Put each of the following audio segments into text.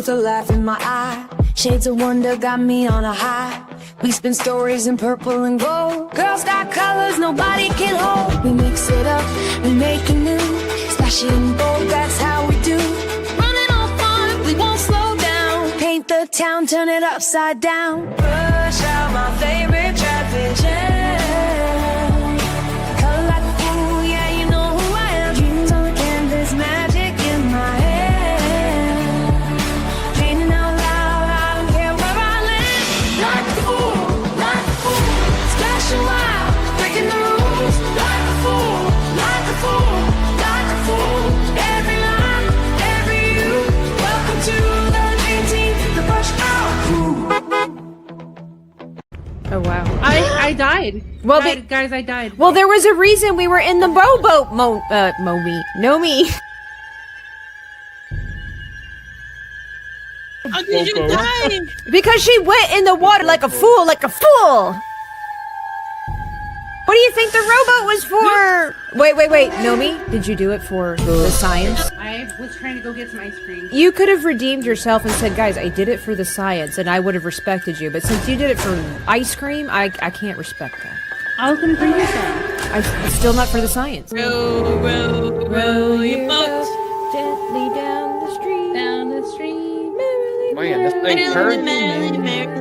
with a laugh in my eye. Shades of wonder got me on a high. We spin stories in purple and gold. Girls got colors nobody can hold. We mix it up, we make it new. Splash it in bold, that's how we do. Running on fun, we won't slow down. Paint the town, turn it upside down. Rush out, my favorite traffic jam. Color like a fool, yeah, you know who I am. Dreams on the canvas, magic in my hand. Painting out loud, I don't care where I live. Like a fool, like a fool. Splashing wild, breaking the rules. Like a fool, like a fool, like a fool. Every line, every you. Welcome to the dream team, the Brush Hour crew. Oh wow! I died. Well, guys, I died. Well, there was a reason we were in the rowboat. Nomi. How did you die? Because she went in the water like a fool, like a fool. What do you think the rowboat was for? Wait. Nomi, did you do it for the science? I was trying to go get some ice cream. You could have redeemed yourself and said, guys, I did it for the science, and I would have respected you. But since you did it for ice cream, I can't respect that. I was gonna bring you some. It's still not for the science. Row, row, row your boat Gently down the street. down the stream. Man, this thing hurts.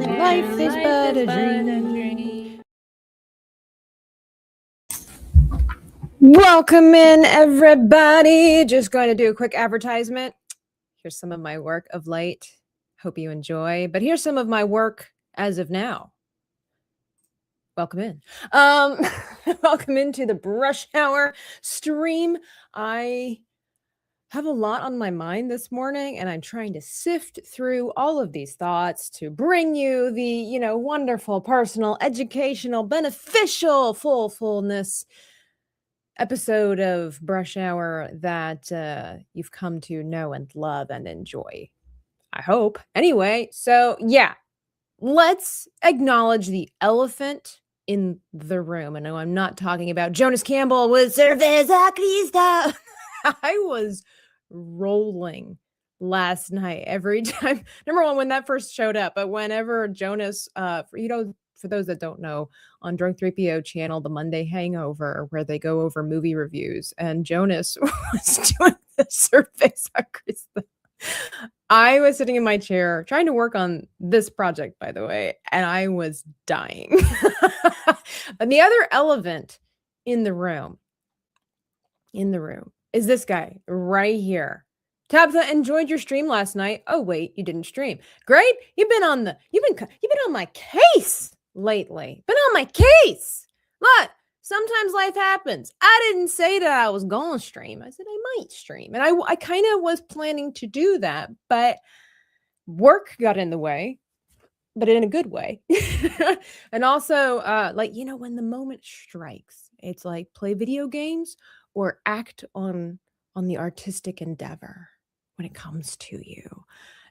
Life is but a dream. Welcome in, everybody. Just going to do a quick advertisement. Here's some of my work of late. Hope you enjoy. But here's some of my work as of now. Welcome in. Welcome into the Brush Hour stream. I have a lot on my mind this morning, and I'm trying to sift through all of these thoughts to bring you the, wonderful, personal, educational, beneficial, fullness episode of Brush Hour that you've come to know and love and enjoy. I hope. Anyway, so yeah, let's acknowledge the elephant in the room. I know I'm not talking about Jonas Campbell with Cerveza Cristo. I was rolling last night every time. Number one, when that first showed up, but whenever Jonas, for those that don't know, on Drunk 3PO channel, The Monday Hangover, where they go over movie reviews, and Jonas was doing the Cerveza Cristo. I was sitting in my chair trying to work on this project, by the way, and I was dying. And the other elephant in the room is this guy right here. Tabitha, enjoyed your stream last night. Oh wait, you didn't stream. Great, you've been on my case lately. Been on my case. Look, sometimes life happens. I didn't say that I was going to stream. I said I might stream. And I kind of was planning to do that, but work got in the way, but in a good way. And also, when the moment strikes, it's like play video games or act on the artistic endeavor when it comes to you.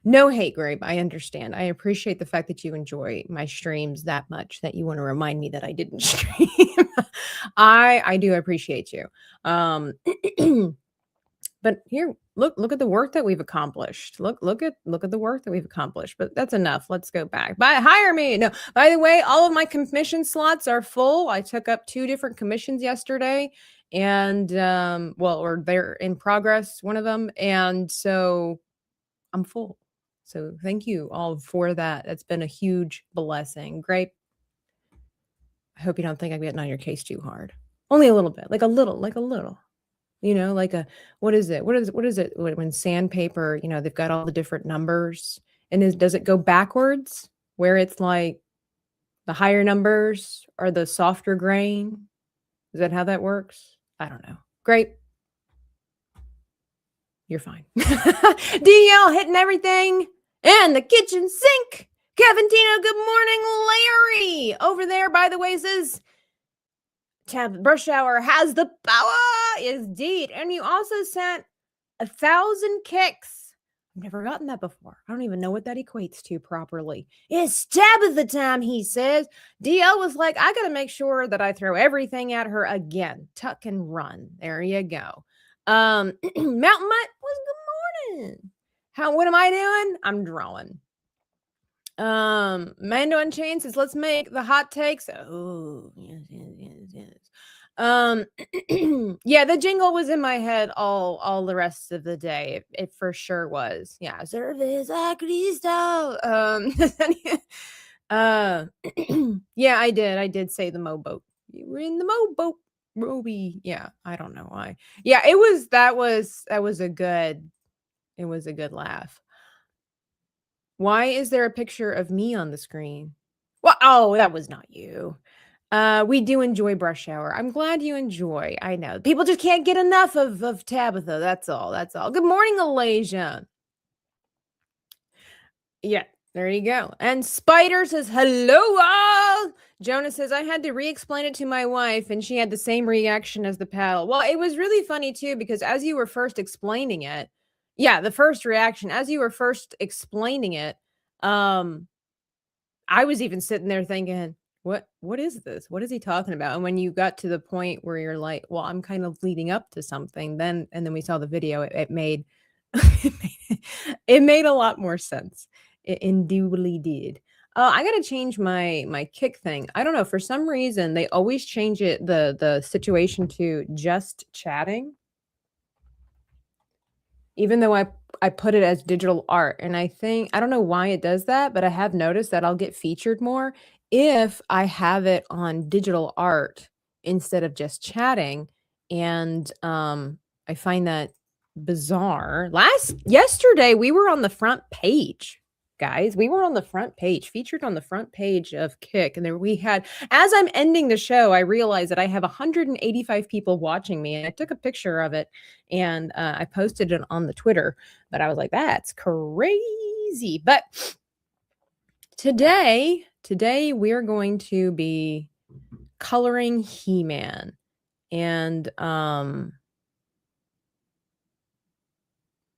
No hate, Grape. I understand. I appreciate the fact that you enjoy my streams that much that you want to remind me that I didn't stream. I do appreciate you. But here, look at the work that we've accomplished. Look at the work that we've accomplished. But that's enough. Let's go back. Hire me. No, by the way, all of my commission slots are full. I took up 2 different commissions yesterday, and or they're in progress, one of them, and so I'm full. So thank you all for that. That's been a huge blessing. Great. I hope you don't think I'm getting on your case too hard. Only a little bit, like a little. What is it when sandpaper, they've got all the different numbers, and does it go backwards where it's like the higher numbers are the softer grain? Is that how that works? I don't know. Great. You're fine. DL hitting everything. And the kitchen sink. Kevin Tino, good morning. Larry over there, by the way, says Brush Hour has the power. Indeed. And you also sent 1,000 kicks. I've never gotten that before. I don't even know what that equates to properly. It's stab of the time, he says. DL was like, I got to make sure that I throw everything at her again. Tuck and run. There you go. Mountain Mutt was good morning. What am I doing? I'm drawing. Mando Unchained says, let's make the hot takes. Oh, yes. Yeah, the jingle was in my head all the rest of the day. It for sure was. Yeah, Service a Cristo. Yeah, I did say the moboat. You were in the moboat, Roby. Yeah, I don't know why. Yeah, that was a good laugh. Why is there a picture of me on the screen? Well, oh, that was not you. We do enjoy Brush Hour. I'm glad you enjoy. I know. People just can't get enough of Tabitha. That's all. Good morning, Alasia. Yeah, there you go. And Spider says, hello, all. Jonah says, I had to re-explain it to my wife, and she had the same reaction as the paddle. Well, it was really funny, too, because as you were first explaining it, yeah, the first reaction, as you were first explaining it, I was even sitting there thinking, what is this? What is he talking about? And when you got to the point where you're like, well, I'm kind of leading up to something, and then we saw the video, it made it made a lot more sense. It indubitably did. I gotta change my kick thing. I don't know. For some reason, they always change the situation to just chatting, even though I put it as digital art. And I don't know why it does that, but I have noticed that I'll get featured more if I have it on digital art instead of just chatting. And I find that bizarre. Yesterday we were on the front page. Guys, we were on the front page, featured on the front page of Kick. And there we had, as I'm ending the show, I realized that I have 185 people watching me. And I took a picture of it and I posted it on the Twitter. But I was like, that's crazy. But today we're going to be coloring He-Man. And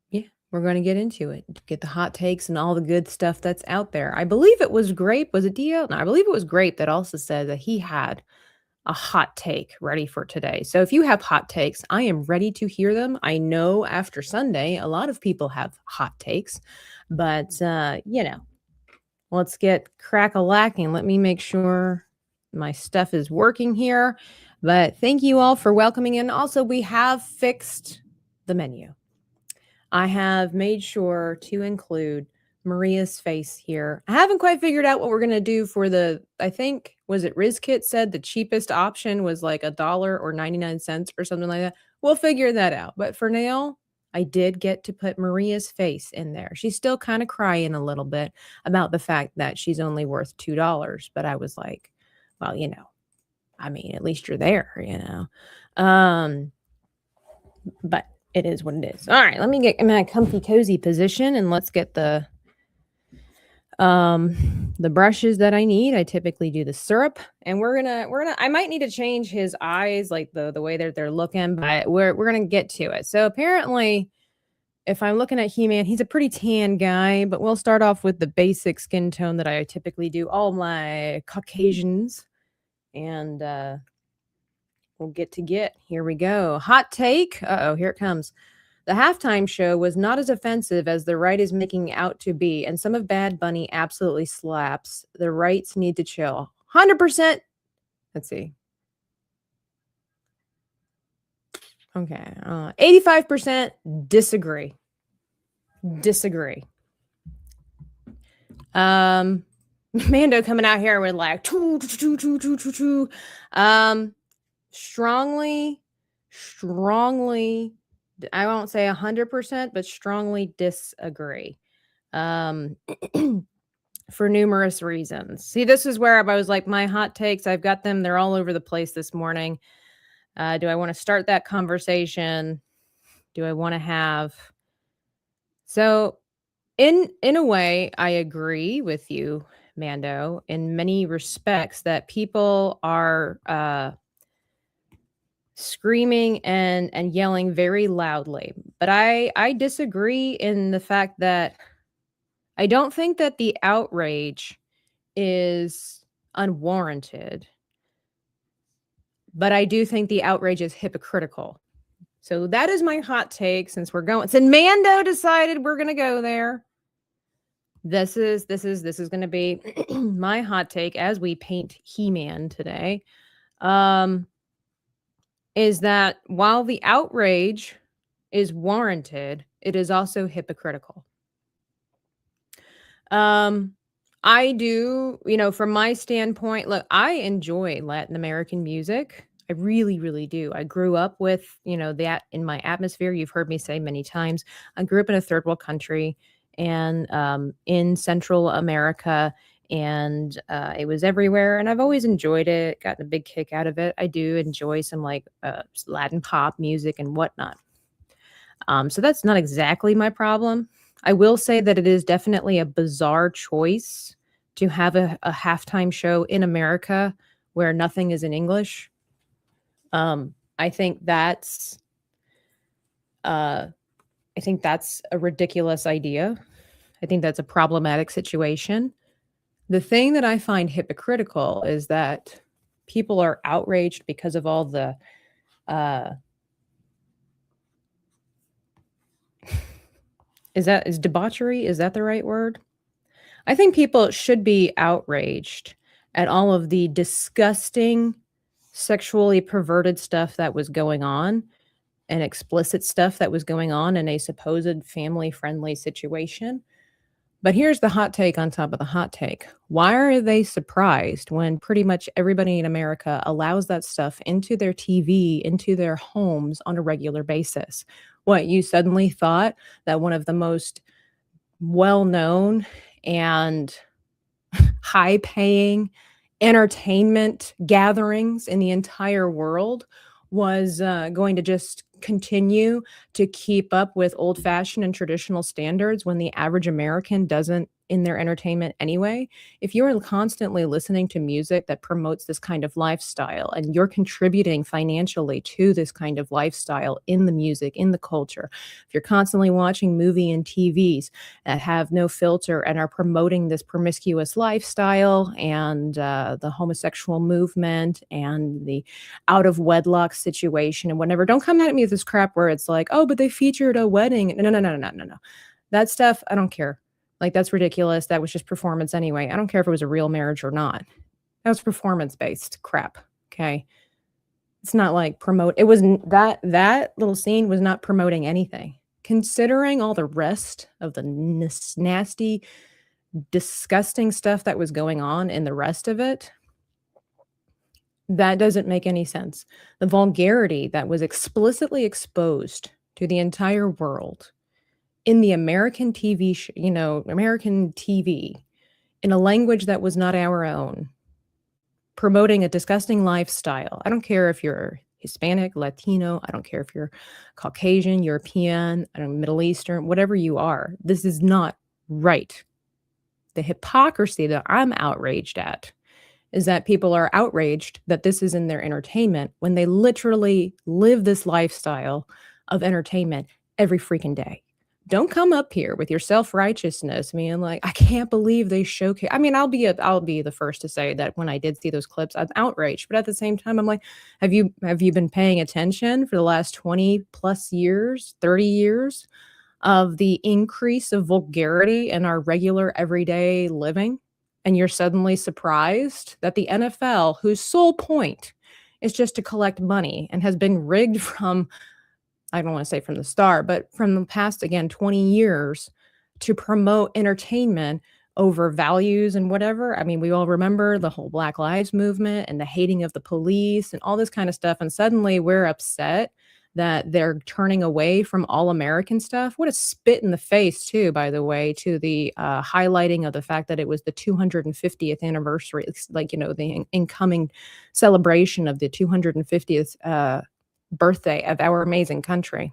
yeah, we're going to get into it, get the hot takes and all the good stuff that's out there. I believe it was Grape. Was it Dio? No, I believe it was Grape that also said that he had a hot take ready for today. So if you have hot takes, I am ready to hear them. I know after Sunday, a lot of people have hot takes, but let's get crack-a-lacking. Let me make sure my stuff is working here. But thank you all for welcoming in. Also, we have fixed the menu. I have made sure to include Maria's face here. I haven't quite figured out what we're going to do for I think, was it RizKit said the cheapest option was like $1 or 99 cents or something like that. We'll figure that out. But for now, I did get to put Maria's face in there. She's still kind of crying a little bit about the fact that she's only worth $2. But I was like, well, I mean, at least you're there, But it is what it is. All right, let me get in my comfy, cozy position and let's get the brushes that I need. I typically do the syrup, and we're gonna I might need to change his eyes, like the way that they're looking, but we're gonna get to it. So apparently, if I'm looking at He-Man, he's a pretty tan guy, but we'll start off with the basic skin tone that I typically do all my Caucasians, and we'll get. Here we go. Hot take. Uh-oh, here it comes. The halftime show was not as offensive as the right is making out to be, and some of Bad Bunny absolutely slaps. The rights need to chill. 100%. Let's see. Okay. 85% disagree. Mando coming out here with like strongly, I won't say 100%, but strongly disagree. For numerous reasons. See, this is where I was like, my hot takes, I've got them. They're all over the place this morning. Do I want to start that conversation? Do I want to have? So in a way, I agree with you, Mando, in many respects that people are screaming and yelling very loudly. But I disagree in the fact that I don't think that the outrage is unwarranted, but I do think the outrage is hypocritical. So that is my hot take since Mando decided we're going to go there. This is going to be my hot take as we paint He-Man today. Is that while the outrage is warranted, it is also hypocritical. I do, from my standpoint, look, I enjoy Latin American music. I really, really do. I grew up with, that in my atmosphere. You've heard me say many times. I grew up in a third world country and in Central America, and it was everywhere. And I've always enjoyed it, gotten a big kick out of it. I do enjoy some like Latin pop music and whatnot. So that's not exactly my problem. I will say that it is definitely a bizarre choice to have a halftime show in America where nothing is in English. I think that's a ridiculous idea. I think that's a problematic situation. The thing that I find hypocritical is that people are outraged because of all the is debauchery? Is that the right word? I think people should be outraged at all of the disgusting, sexually perverted stuff that was going on and explicit stuff that was going on in a supposed family-friendly situation. But here's the hot take on top of the hot take. Why are they surprised when pretty much everybody in America allows that stuff into their TV, into their homes on a regular basis? What, you suddenly thought that one of the most well-known and high-paying entertainment gatherings in the entire world was going to just continue to keep up with old-fashioned and traditional standards when the average American doesn't in their entertainment anyway? If you're constantly listening to music that promotes this kind of lifestyle and you're contributing financially to this kind of lifestyle in the music, in the culture, if you're constantly watching movie and TVs that have no filter and are promoting this promiscuous lifestyle and the homosexual movement and the out of wedlock situation and whatever, don't come at me with this crap where it's like, oh, but they featured a wedding. No. That stuff, I don't care. Like, that's ridiculous. That was just performance anyway. I don't care if it was a real marriage or not. That was performance-based crap, okay? It's not like that little scene was not promoting anything. Considering all the rest of the nasty, disgusting stuff that was going on in the rest of it, that doesn't make any sense. The vulgarity that was explicitly exposed to the entire world in the American TV, American TV, in a language that was not our own, promoting a disgusting lifestyle. I don't care if you're Hispanic, Latino, I don't care if you're Caucasian, European, Middle Eastern, whatever you are. This is not right. The hypocrisy that I'm outraged at is that people are outraged that this is in their entertainment when they literally live this lifestyle of entertainment every freaking day. Don't come up here with your self-righteousness, being like, I can't believe they showcase. I mean, I'll be the first to say that when I did see those clips, I'm outraged. But at the same time, I'm like, have you been paying attention for the last 20 plus years, 30 years of the increase of vulgarity in our regular everyday living? And you're suddenly surprised that the NFL, whose sole point is just to collect money and has been rigged from, I don't want to say from the start, but from the past, again, 20 years to promote entertainment over values and whatever. I mean, we all remember the whole Black Lives movement and the hating of the police and all this kind of stuff. And suddenly we're upset that they're turning away from all American stuff. What a spit in the face, too, by the way, to the highlighting of the fact that it was the 250th anniversary, the incoming celebration of the 250th birthday of our amazing country.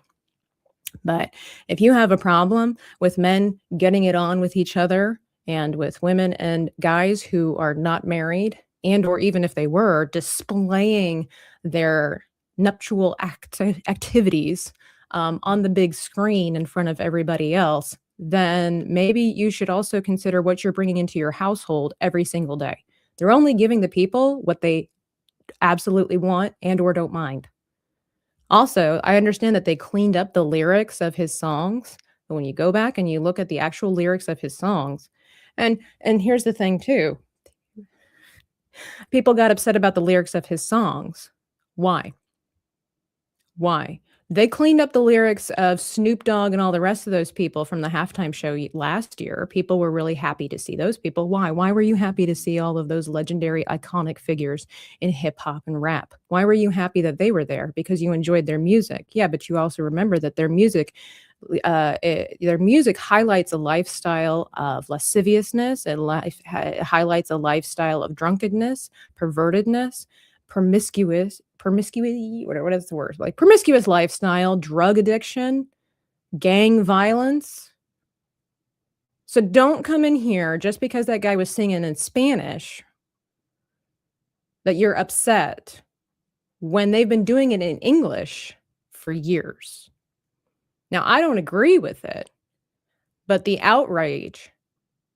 But if you have a problem with men getting it on with each other and with women and guys who are not married, and or even if they were, displaying their nuptial activities on the big screen in front of everybody else, then maybe you should also consider what you're bringing into your household every single day. They're only giving the people what they absolutely want and or don't mind. Also, I understand that they cleaned up the lyrics of his songs, but when you go back and you look at the actual lyrics of his songs, and here's the thing too, people got upset about the lyrics of his songs. Why? Why? They cleaned up the lyrics of Snoop Dogg and all the rest of those people from the halftime show last year. People were really happy to see those people. Why? Why were you happy to see all of those legendary, iconic figures in hip hop and rap? Why were you happy that they were there? Because you enjoyed their music. Yeah, but you also remember that their music highlights a lifestyle of lasciviousness and highlights a lifestyle of drunkenness, pervertedness, promiscuity, what is the word? Like promiscuous lifestyle, drug addiction, gang violence. So don't come in here just because that guy was singing in Spanish that you're upset when they've been doing it in English for years. Now, I don't agree with it, but the outrage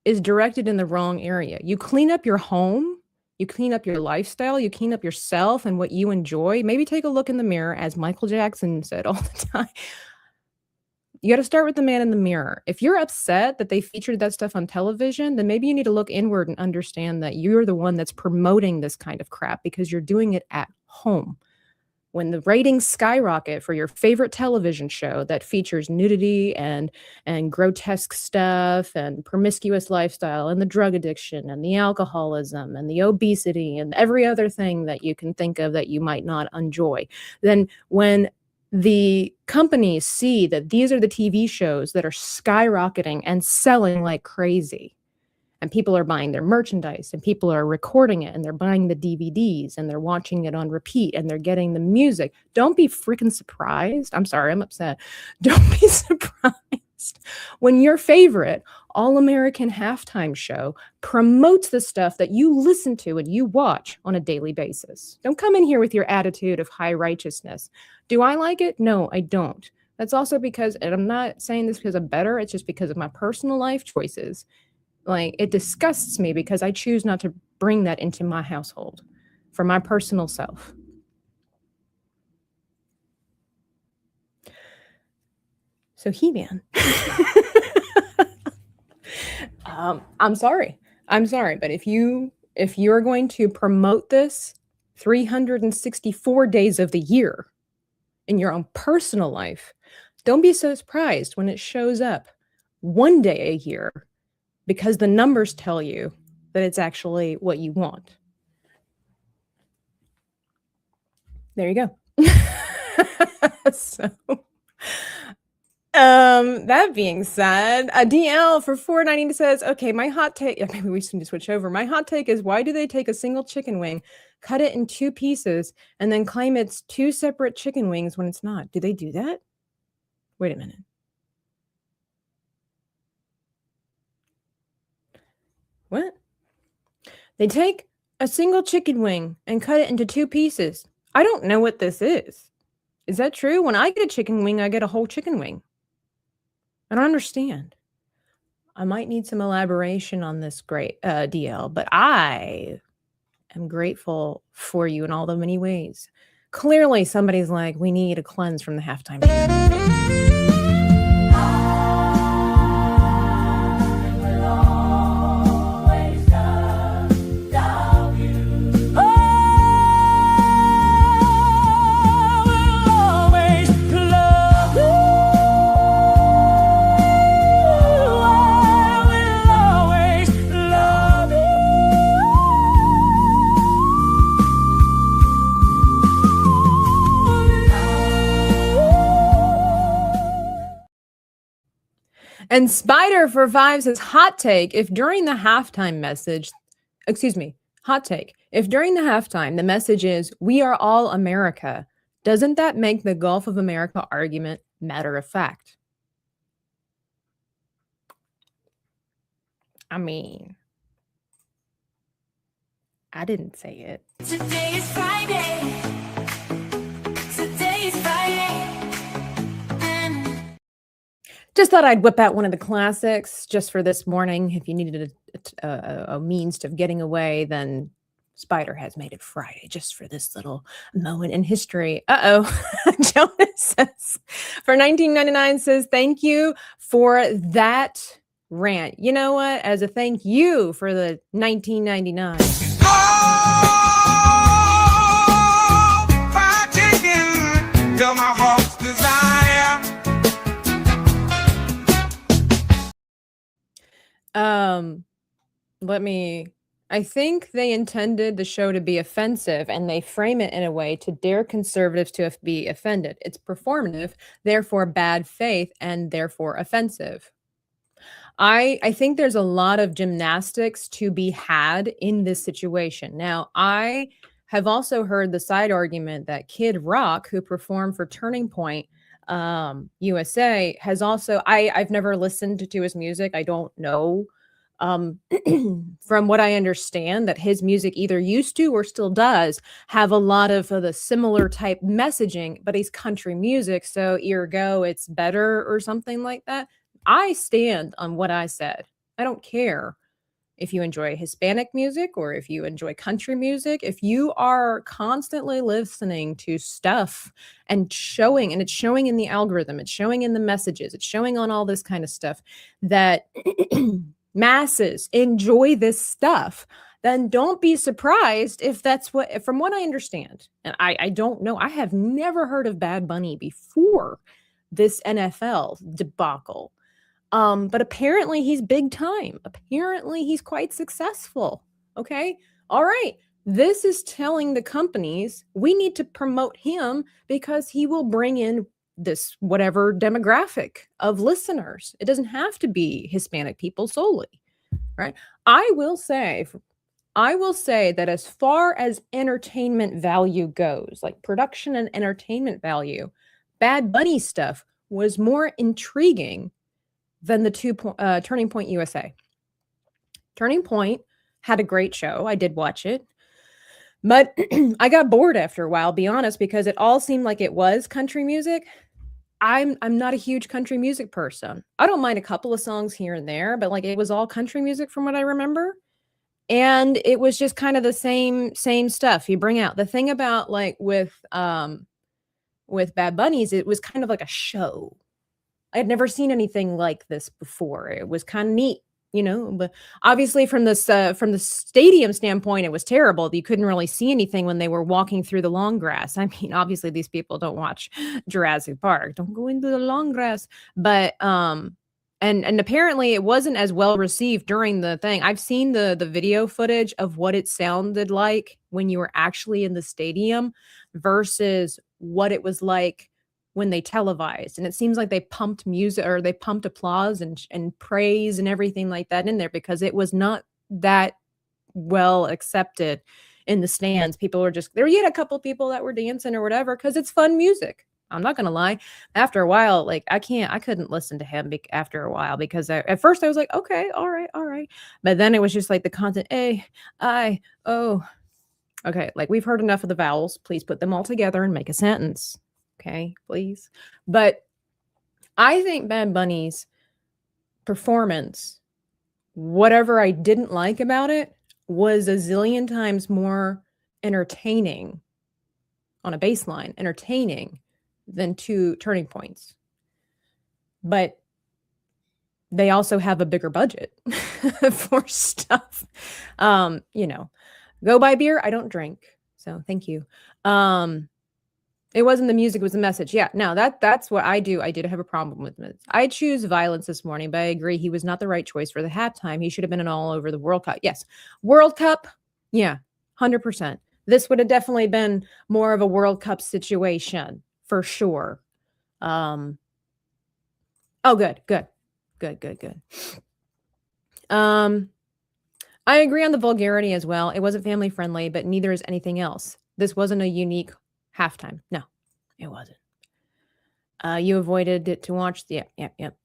is directed in the wrong area. You clean up your home, you clean up your lifestyle, you clean up yourself and what you enjoy. Maybe take a look in the mirror, as Michael Jackson said all the time. You got to start with the man in the mirror. If you're upset that they featured that stuff on television, then maybe you need to look inward and understand that you're the one that's promoting this kind of crap because you're doing it at home. When the ratings skyrocket for your favorite television show that features nudity and grotesque stuff and promiscuous lifestyle and the drug addiction and the alcoholism and the obesity and every other thing that you can think of that you might not enjoy, then when the companies see that these are the TV shows that are skyrocketing and selling like crazy, and people are buying their merchandise and people are recording it and they're buying the DVDs and they're watching it on repeat and they're getting the music. Don't be freaking surprised. I'm sorry, I'm upset. Don't be surprised when your favorite all-American halftime show promotes the stuff that you listen to and you watch on a daily basis. Don't come in here with your attitude of high righteousness. Do I like it? No, I don't. That's also because, and I'm not saying this because I'm better, it's just because of my personal life choices. Like, it disgusts me because I choose not to bring that into my household for my personal self. So He-Man. I'm sorry. But if you're going to promote this 364 days of the year in your own personal life, don't be so surprised when it shows up one day a year, because the numbers tell you that it's actually what you want. There you go. So, that being said, a DL for $4.90 says, okay, my hot take, maybe we just need to switch over. My hot take is, why do they take a single chicken wing, cut it in 2 pieces, and then claim it's 2 separate chicken wings when it's not? Do they do that? Wait a minute. What? They take a single chicken wing and cut it into 2 pieces. I don't know what this is. Is that true? When I get a chicken wing, I get a whole chicken wing. I don't understand. I might need some elaboration on this great DL, but I am grateful for you in all the many ways. Clearly, somebody's like, we need a cleanse from the halftime show. And Spider for 5 says, hot take, if during the halftime the message is, we are all America, doesn't that make the Gulf of America argument matter of fact? I mean, I didn't say it. Today is Friday. Today is Friday. Just thought I'd whip out one of the classics just for this morning. If you needed a means of getting away, then Spider has made it Friday just for this little moment in history. Jonas says, for 1999 says, thank you for that rant. You know what? As a thank you for the 1999. My heart's desire. I think they intended the show to be offensive, and they frame it in a way to dare conservatives to be offended. It's performative, therefore bad faith, and therefore offensive. I think there's a lot of gymnastics to be had in this situation. Now, I have also heard the side argument that Kid Rock, who performed for Turning Point USA, has also I've never listened to his music. I don't know. From what I understand, that his music either used to or still does have a lot of the similar type messaging, but he's country music, so ergo it's better or something like that. I stand on what I said. I don't care if you enjoy Hispanic music or if you enjoy country music. If you are constantly listening to stuff and it's showing in the algorithm, it's showing in the messages, it's showing on all this kind of stuff that masses enjoy this stuff, then don't be surprised if that's what, from what I understand. And I don't know. I have never heard of Bad Bunny before this NFL debacle. But apparently he's big time. Apparently he's quite successful. Okay. All right. This is telling the companies we need to promote him because he will bring in this whatever demographic of listeners. It doesn't have to be Hispanic people solely. Right. I will say that as far as entertainment value goes, like production and entertainment value, Bad Bunny stuff was more intriguing than the Turning Point USA. Turning Point had a great show. I did watch it. But I got bored after a while, be honest, because it all seemed like it was country music. I'm not a huge country music person. I don't mind a couple of songs here and there, but like it was all country music from what I remember. And it was just kind of the same stuff you bring out. The thing about like with Bad Bunnies, it was kind of like a show. I had never seen anything like this before. It was kind of neat, but obviously from the stadium standpoint, it was terrible. You couldn't really see anything when they were walking through the long grass. I mean, obviously these people don't watch Jurassic Park. Don't go into the long grass. But and apparently it wasn't as well received during the thing. I've seen the video footage of what it sounded like when you were actually in the stadium versus what it was like when they televised. And it seems like they pumped music, or they pumped applause and praise and everything like that in there, because it was not that well accepted in the stands. People were just there. You had a couple people that were dancing or whatever because it's fun music. I'm not gonna lie. After a while, like I couldn't listen to him after a while, because at first I was like, okay, all right, but then it was just like the constant A, I, O. Okay, like we've heard enough of the vowels. Please put them all together and make a sentence. Okay, please. But I think Bad Bunny's performance, whatever I didn't like about it, was a zillion times more entertaining on a baseline, entertaining than two Turning Points. But they also have a bigger budget for stuff. Go buy beer. I don't drink. So thank you. It wasn't the music, it was the message. Yeah, no, that's what I do. I did have a problem with it. I choose violence this morning, but I agree he was not the right choice for the halftime. He should have been an all over the World Cup. Yes, World Cup. Yeah, 100%. This would have definitely been more of a World Cup situation for sure. Oh, good. I agree on the vulgarity as well. It wasn't family friendly, but neither is anything else. This wasn't a unique halftime. No, it wasn't. You avoided it to watch the yep.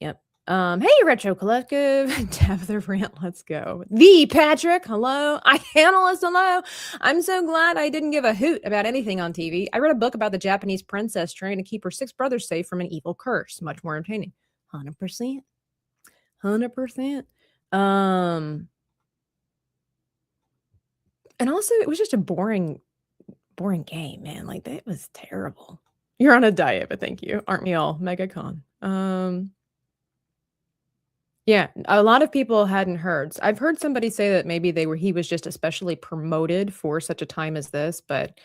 Hey, Retro Collective, Tabitha Rant, let's go. The Patrick, hello. Analyst, hello. I'm so glad I didn't give a hoot about anything on TV. I read a book about the Japanese princess trying to keep her 6 brothers safe from an evil curse. Much more entertaining. 100%. And also, it was just a boring game, man. Like, that was terrible. You're on a diet, but thank you. Aren't we all? MegaCon. Yeah, a lot of people hadn't heard. I've heard somebody say that maybe he was just especially promoted for such a time as this, but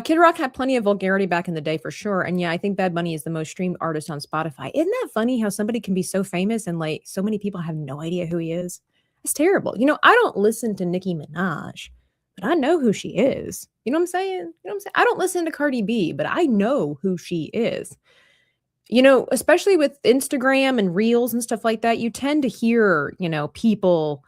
Kid Rock had plenty of vulgarity back in the day for sure. And yeah, I think Bad Bunny is the most streamed artist on Spotify. Isn't that funny how somebody can be so famous and like so many people have no idea who he is? It's terrible. You know, I don't listen to Nicki Minaj, but I know who she is. You know what I'm saying? You know what I'm saying? I don't listen to Cardi B, but I know who she is. You know, especially with Instagram and reels and stuff like that, you tend to hear, you know, people.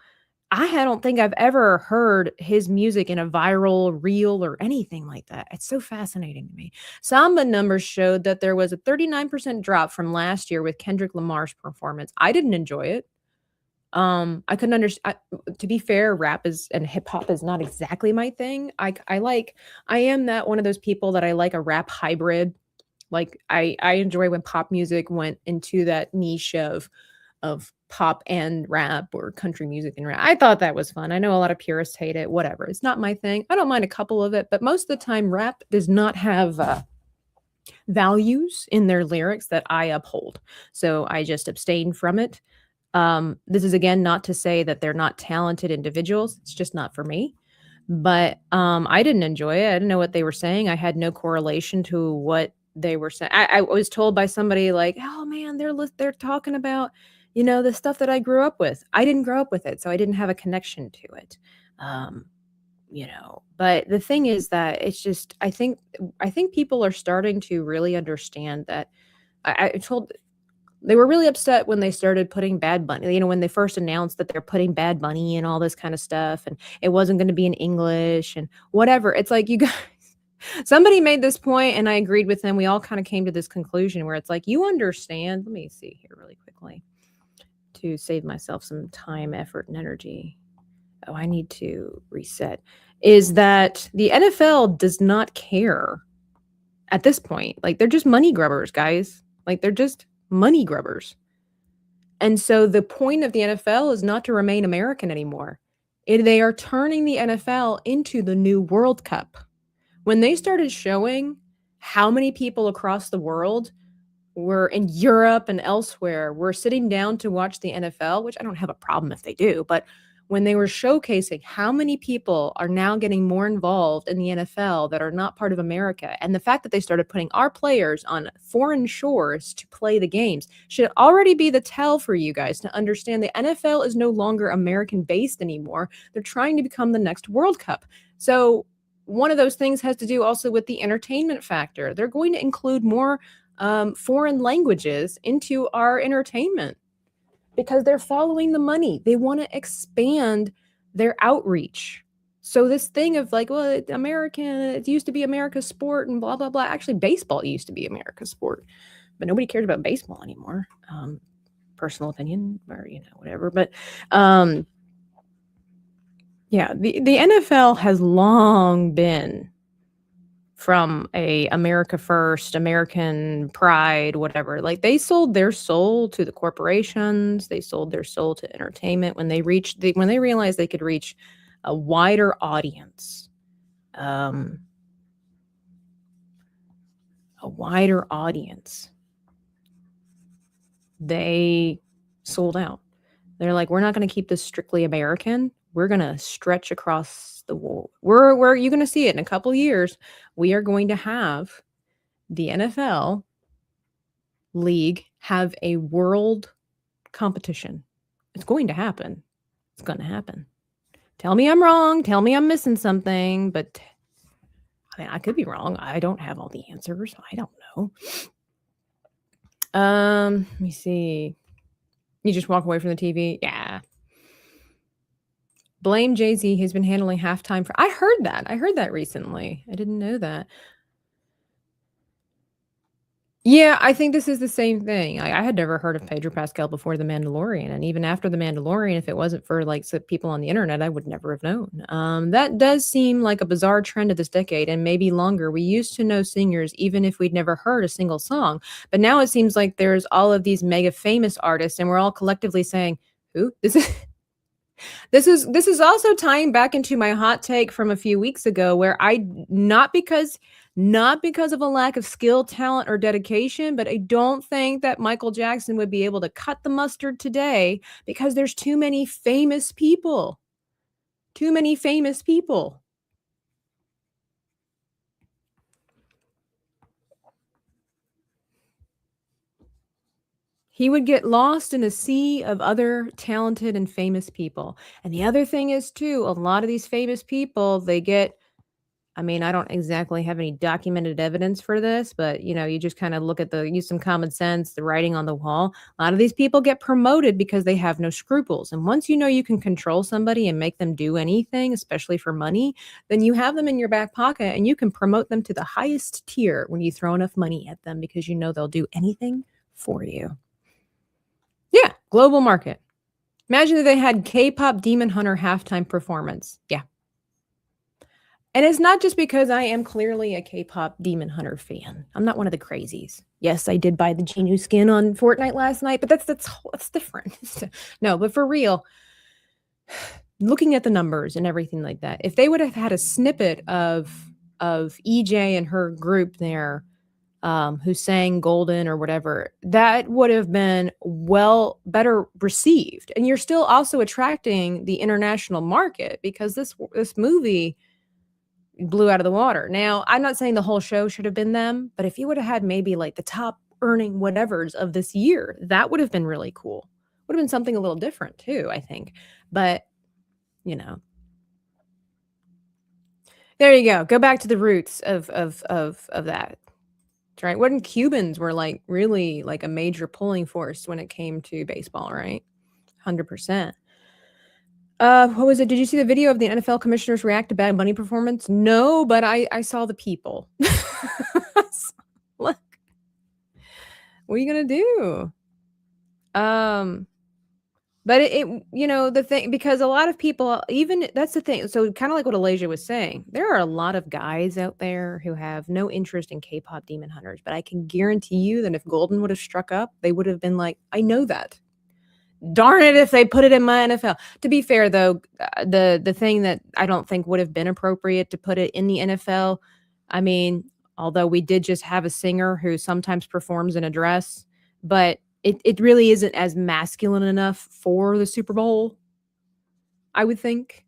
Don't think I've ever heard his music in a viral reel or anything like that. It's so fascinating to me. Samba numbers showed that there was a 39% drop from last year with Kendrick Lamar's performance. I didn't enjoy it. I couldn't understand. To be fair, rap is and hip hop is not exactly my thing. I am that one of those people that I like a rap hybrid. Like I enjoy when pop music went into that niche of pop and rap or country music and rap. I thought that was fun. I know a lot of purists hate it. Whatever. It's not my thing. I don't mind a couple of it, but most of the time rap does not have values in their lyrics that I uphold. So I just abstain from it. This is again not to say that they're not talented individuals. It's just not for me. But I didn't enjoy it. I didn't know what they were saying. I had no correlation to what they were saying. I was told by somebody like, "Oh man, they're talking about, you know, the stuff that I grew up with." I didn't grow up with it, so I didn't have a connection to it. You know, but the thing is that it's just I think people are starting to really understand that. I told they were really upset when they started putting Bad Bunny, you know, when they first announced that they're putting Bad Bunny and all this kind of stuff, and it wasn't going to be in English and whatever. It's like, you guys, somebody made this point and I agreed with them. We all kind of came to this conclusion where it's like, you understand. Let me see here really quickly to save myself some time, effort, and energy. Oh, I need to reset. Is that the NFL does not care at this point. Like, they're just money grubbers, guys. Like, they're just money grubbers. And so the point of the NFL is not to remain American anymore. They are turning the NFL into the new World Cup. When they started showing how many people across the world were in Europe and elsewhere were sitting down to watch the NFL, which I don't have a problem if they do, but when they were showcasing how many people are now getting more involved in the NFL that are not part of America, and the fact that they started putting our players on foreign shores to play the games should already be the tell for you guys to understand the NFL is no longer American based anymore. They're trying to become the next World Cup. So one of those things has to do also with the entertainment factor. They're going to include more foreign languages into our entertainment, because they're following the money. They want to expand their outreach. So this thing of like, well, it used to be America's sport and blah, blah, blah. Actually, baseball used to be America's sport, but nobody cares about baseball anymore. Personal opinion or, you know, whatever. But yeah, the NFL has long been from a America first, American pride, whatever. Like, they sold their soul to the corporations. They sold their soul to entertainment when they realized they could reach a wider audience. They sold out. They're like, we're not going to keep this strictly American. We're going to stretch across the world. You're going to see it in a couple of years. We are going to have the NFL league have a world competition. It's going to happen. It's going to happen. Tell me I'm wrong. Tell me I'm missing something. But I mean, I could be wrong. I don't have all the answers. I don't know. Let me see. You just walk away from the TV? Yeah. Blame Jay-Z. He's been handling halftime for. I heard that recently. I didn't know that. Yeah, I think this is the same thing. I had never heard of Pedro Pascal before The Mandalorian, and even after The Mandalorian, if it wasn't for like some people on the internet, I would never have known. That does seem like a bizarre trend of this decade, and maybe longer. We used to know singers even if we'd never heard a single song, but now it seems like there's all of these mega famous artists, and we're all collectively saying, "Who? This is." This is also tying back into my hot take from a few weeks ago, where not because of a lack of skill, talent, or dedication, but I don't think that Michael Jackson would be able to cut the mustard today because there's too many famous people. Too many famous people. He would get lost in a sea of other talented and famous people. And the other thing is, too, a lot of these famous people, they get, I mean, I don't exactly have any documented evidence for this, but, you just kind of use some common sense, the writing on the wall. A lot of these people get promoted because they have no scruples. And once you know you can control somebody and make them do anything, especially for money, then you have them in your back pocket and you can promote them to the highest tier when you throw enough money at them because you know they'll do anything for you. Yeah, global market. Imagine if they had K-pop Demon Hunter halftime performance. Yeah. And it's not just because I am clearly a K-pop Demon Hunter fan. I'm not one of the crazies. Yes, I did buy the Genu skin on Fortnite last night, but that's different. No, but for real, looking at the numbers and everything like that, if they would have had a snippet of EJ and her group there, who sang Golden or whatever, that would have been better received. And you're still also attracting the international market because this movie blew out of the water. Now, I'm not saying the whole show should have been them, but if you would have had maybe like the top earning whatevers of this year, that would have been really cool. Would have been something a little different too, I think. But, there you go. Go back to the roots of that. Right? When Cubans were like really like a major pulling force when it came to baseball, right? 100%. What was it? Did you see the video of the NFL commissioners react to Bad Bunny performance? No, but I saw the people. Look, what are you gonna do? But the thing, because a lot of people, even that's the thing. So kind of like what Alasia was saying, there are a lot of guys out there who have no interest in K-pop Demon Hunters, but I can guarantee you that if Golden would have struck up, they would have been like, I know that. Darn it if they put it in my NFL. To be fair, though, the thing that I don't think would have been appropriate to put it in the NFL, I mean, although we did just have a singer who sometimes performs in a dress, but it really isn't as masculine enough for the Super Bowl, I would think.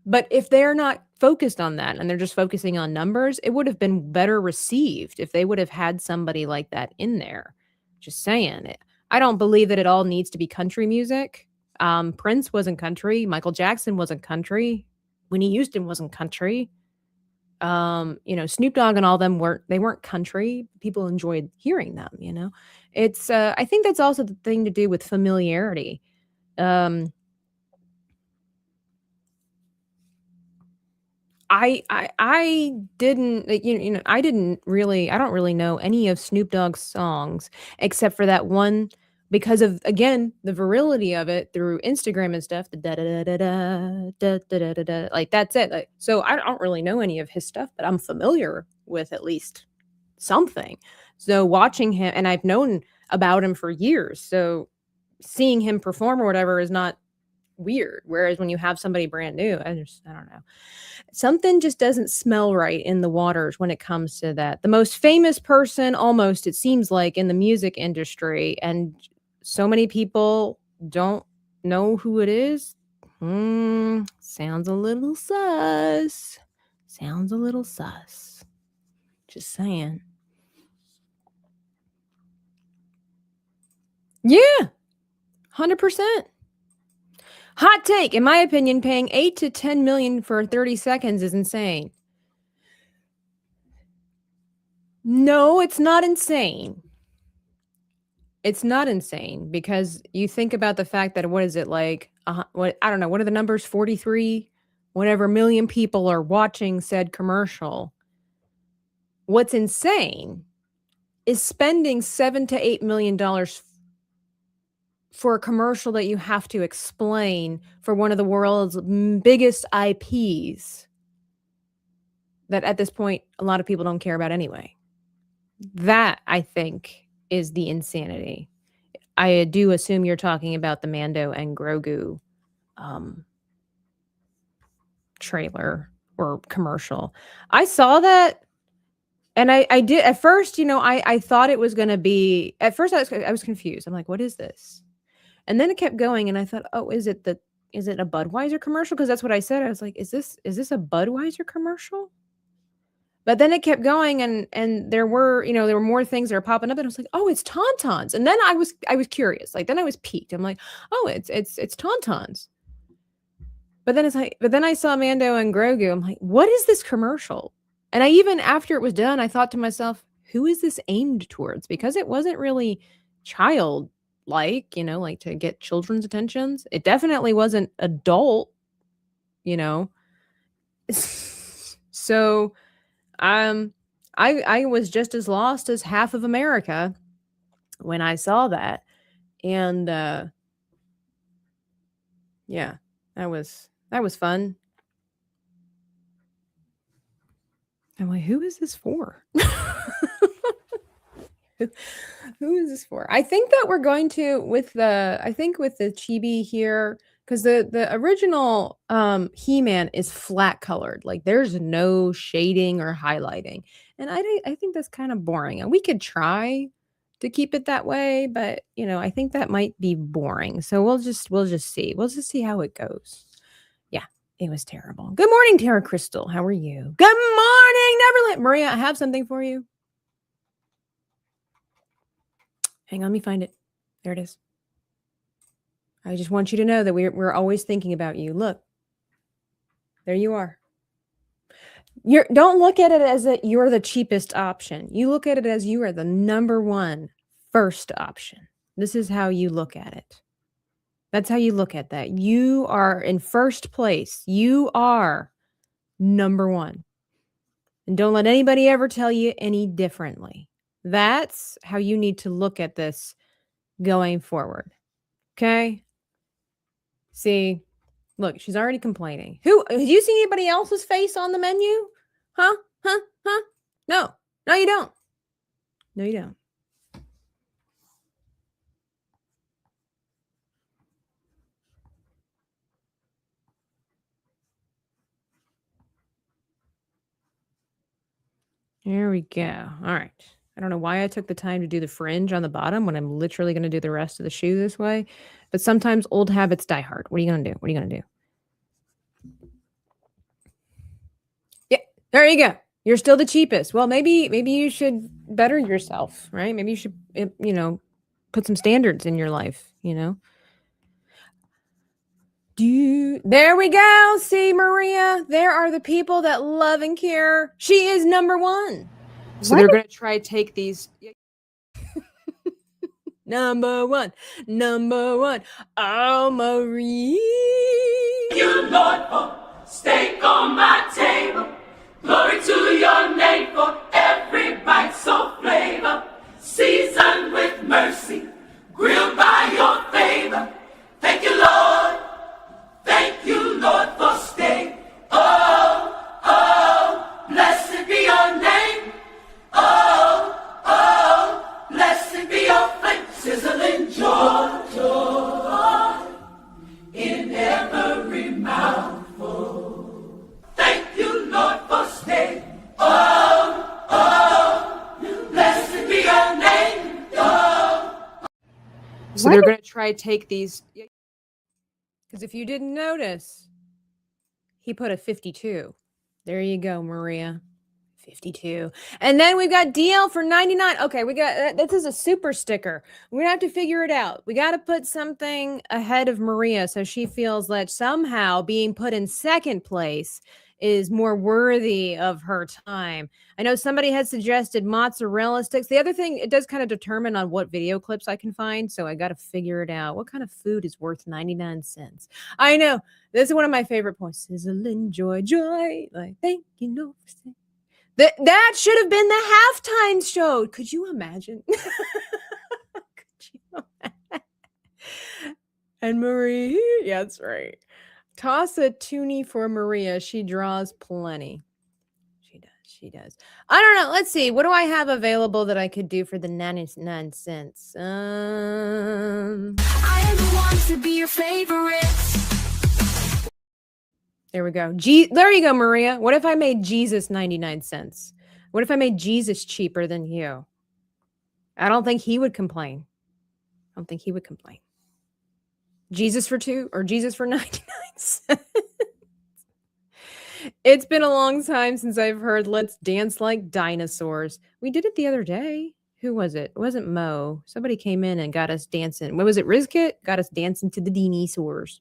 But if they're not focused on that and they're just focusing on numbers, it would have been better received if they would have had somebody like that in there. Just saying it. I don't believe that it all needs to be country music. Prince wasn't country. Michael Jackson wasn't country. Whitney Houston wasn't country. Snoop Dogg and all them weren't country. People enjoyed hearing them, It's I think that's also the thing to do with familiarity. I didn't, I don't really know any of Snoop Dogg's songs except for that one because of, again, the virility of it through Instagram and stuff. The da da da da da da da da da. Like that's it. Like, so I don't really know any of his stuff, but I'm familiar with at least something. So watching him, and I've known about him for years. So seeing him perform or whatever is not weird. Whereas when you have somebody brand new, I don't know. Something just doesn't smell right in the waters when it comes to that. The most famous person, almost, it seems like, in the music industry, and so many people don't know who it is. Sounds a little sus. Sounds a little sus. Just saying. Yeah, 100%. Hot take, in my opinion, paying 8 to 10 million for 30 seconds is insane. No, it's not insane. It's not insane because you think about the fact that, what is it like? I don't know. What are the numbers? 43, whatever million people are watching said commercial. What's insane is spending $7 to $8 million for a commercial that you have to explain for one of the world's biggest IPs that at this point a lot of people don't care about anyway. That, I think, is the insanity. I do assume you're talking about the Mando and Grogu trailer or commercial. I saw that. And I did at first, I thought it was going to be, at first I was confused. I'm like, what is this? And then it kept going and I thought, oh, is it a Budweiser commercial? Because that's what I said. I was like, is this a Budweiser commercial? But then it kept going and there were more things that were popping up and I was like, oh, it's Tauntauns. And then I was curious. Like then I was piqued. I'm like, oh, it's Tauntauns. But then I saw Mando and Grogu. I'm like, what is this commercial? And I even after it was done, I thought to myself, who is this aimed towards? Because it wasn't really childlike, like to get children's attentions. It definitely wasn't adult, So I was just as lost as half of America when I saw that. And yeah, that was fun. I'm like, who is this for? Who is this for? I think that we're going to with the Chibi here, because the original He-Man is flat colored. Like there's no shading or highlighting. And I think that's kind of boring. And we could try to keep it that way, but I think that might be boring. So we'll just see. We'll just see how it goes. It was terrible. Good morning, Tara Crystal. How are you? Good morning, Neverland. Maria, I have something for you. Hang on, let me find it. There it is. I just want you to know that we're always thinking about you. Look. There you are. Don't look at it as that you're the cheapest option. You look at it as you are the number one first option. This is how you look at it. That's how you look at that. You are in first place. You are number one. And don't let anybody ever tell you any differently. That's how you need to look at this going forward. Okay? See, look, she's already complaining. Do you see anybody else's face on the menu? Huh? No, you don't. No, you don't. There we go. All right. I don't know why I took the time to do the fringe on the bottom when I'm literally going to do the rest of the shoe this way. But sometimes old habits die hard. What are you going to do? Yeah, there you go. You're still the cheapest. Well, maybe you should better yourself, right? Maybe you should, put some standards in your life, There we go. See, Maria, there are the people that love and care. She is number one. So they're going to try to take these. Number one. Oh, Marie. You, Lord, for steak on my table. Glory to your name for every bite so flavor. Seasoned with mercy, grilled by your favor. Thank you, Lord. Thank you, Lord, for steak. Oh, blessed be your name. Oh, blessed be your flame. Sizzling joy in every mouthful. Thank you, Lord, for steak. Oh, blessed be your name. So they're going to try to take these. Because if you didn't notice, he put a 52. There you go, Maria. 52. And then we've got DL for 99. Okay, we got this is a super sticker. We're gonna have to figure it out. We got to put something ahead of Maria so she feels that somehow being put in second place is more worthy of her time. I know somebody had suggested mozzarella sticks. The other thing, it does kind of determine on what video clips I can find, so I got to figure it out. What kind of food is worth 99 cents? I know. This is one of my favorite points. Sizzling joy. Like, thank you, no. That should have been the halftime show. Could you imagine? And Marie, yeah, that's right. Toss a toonie for Maria. She draws plenty. She does. I don't know. Let's see. What do I have available that I could do for the 99 cents? I am the one to be your favorite. There we go. There you go, Maria. What if I made Jesus 99 cents? What if I made Jesus cheaper than you? I don't think he would complain. I don't think he would complain. Jesus for 2 or Jesus for 99 cents? It's been a long time since I've heard Let's Dance Like Dinosaurs. We did it the other day. Who was it? It wasn't Mo. Somebody came in and got us dancing. What was it? Rizkit got us dancing to the dinosaurs.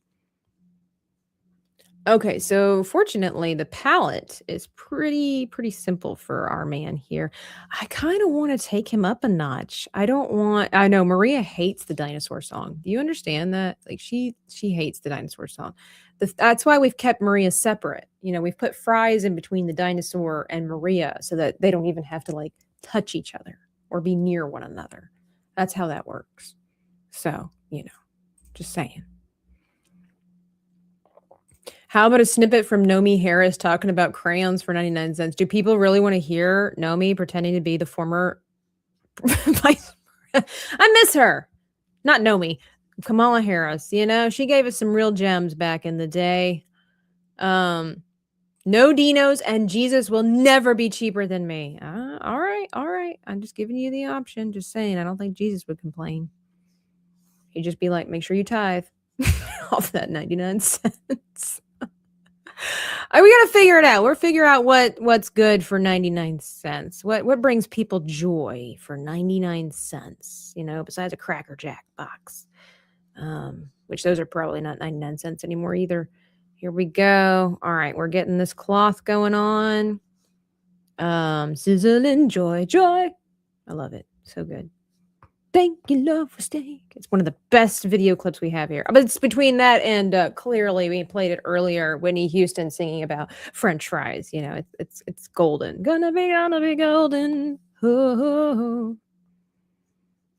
Okay, so fortunately, the palette is pretty simple for our man here. I kind of want to take him up a notch. I know Maria hates the dinosaur song. Do you understand that? Like she hates the dinosaur song. That's why we've kept Maria separate. We've put fries in between the dinosaur and Maria so that they don't even have to like touch each other or be near one another. That's how that works. So, just saying. How about a snippet from Nomi Harris talking about crayons for 99 cents? Do people really want to hear Nomi pretending to be the former vice? I miss her. Not Nomi. Kamala Harris. She gave us some real gems back in the day. No dinos and Jesus will never be cheaper than me. All right. I'm just giving you the option. Just saying, I don't think Jesus would complain. He'd just be like, make sure you tithe off that 99 cents. We got to figure it out. We'll figure out what's good for 99 cents. What brings people joy for 99 cents, besides a Cracker Jack box, which those are probably not 99 cents anymore either. Here we go. All right, we're getting this cloth going on. Sizzling joy. I love it. So good. Thank you, love for steak. It's one of the best video clips we have here. But it's between that and clearly we played it earlier. Whitney Houston singing about French fries. It's golden. Gonna be golden. Ooh.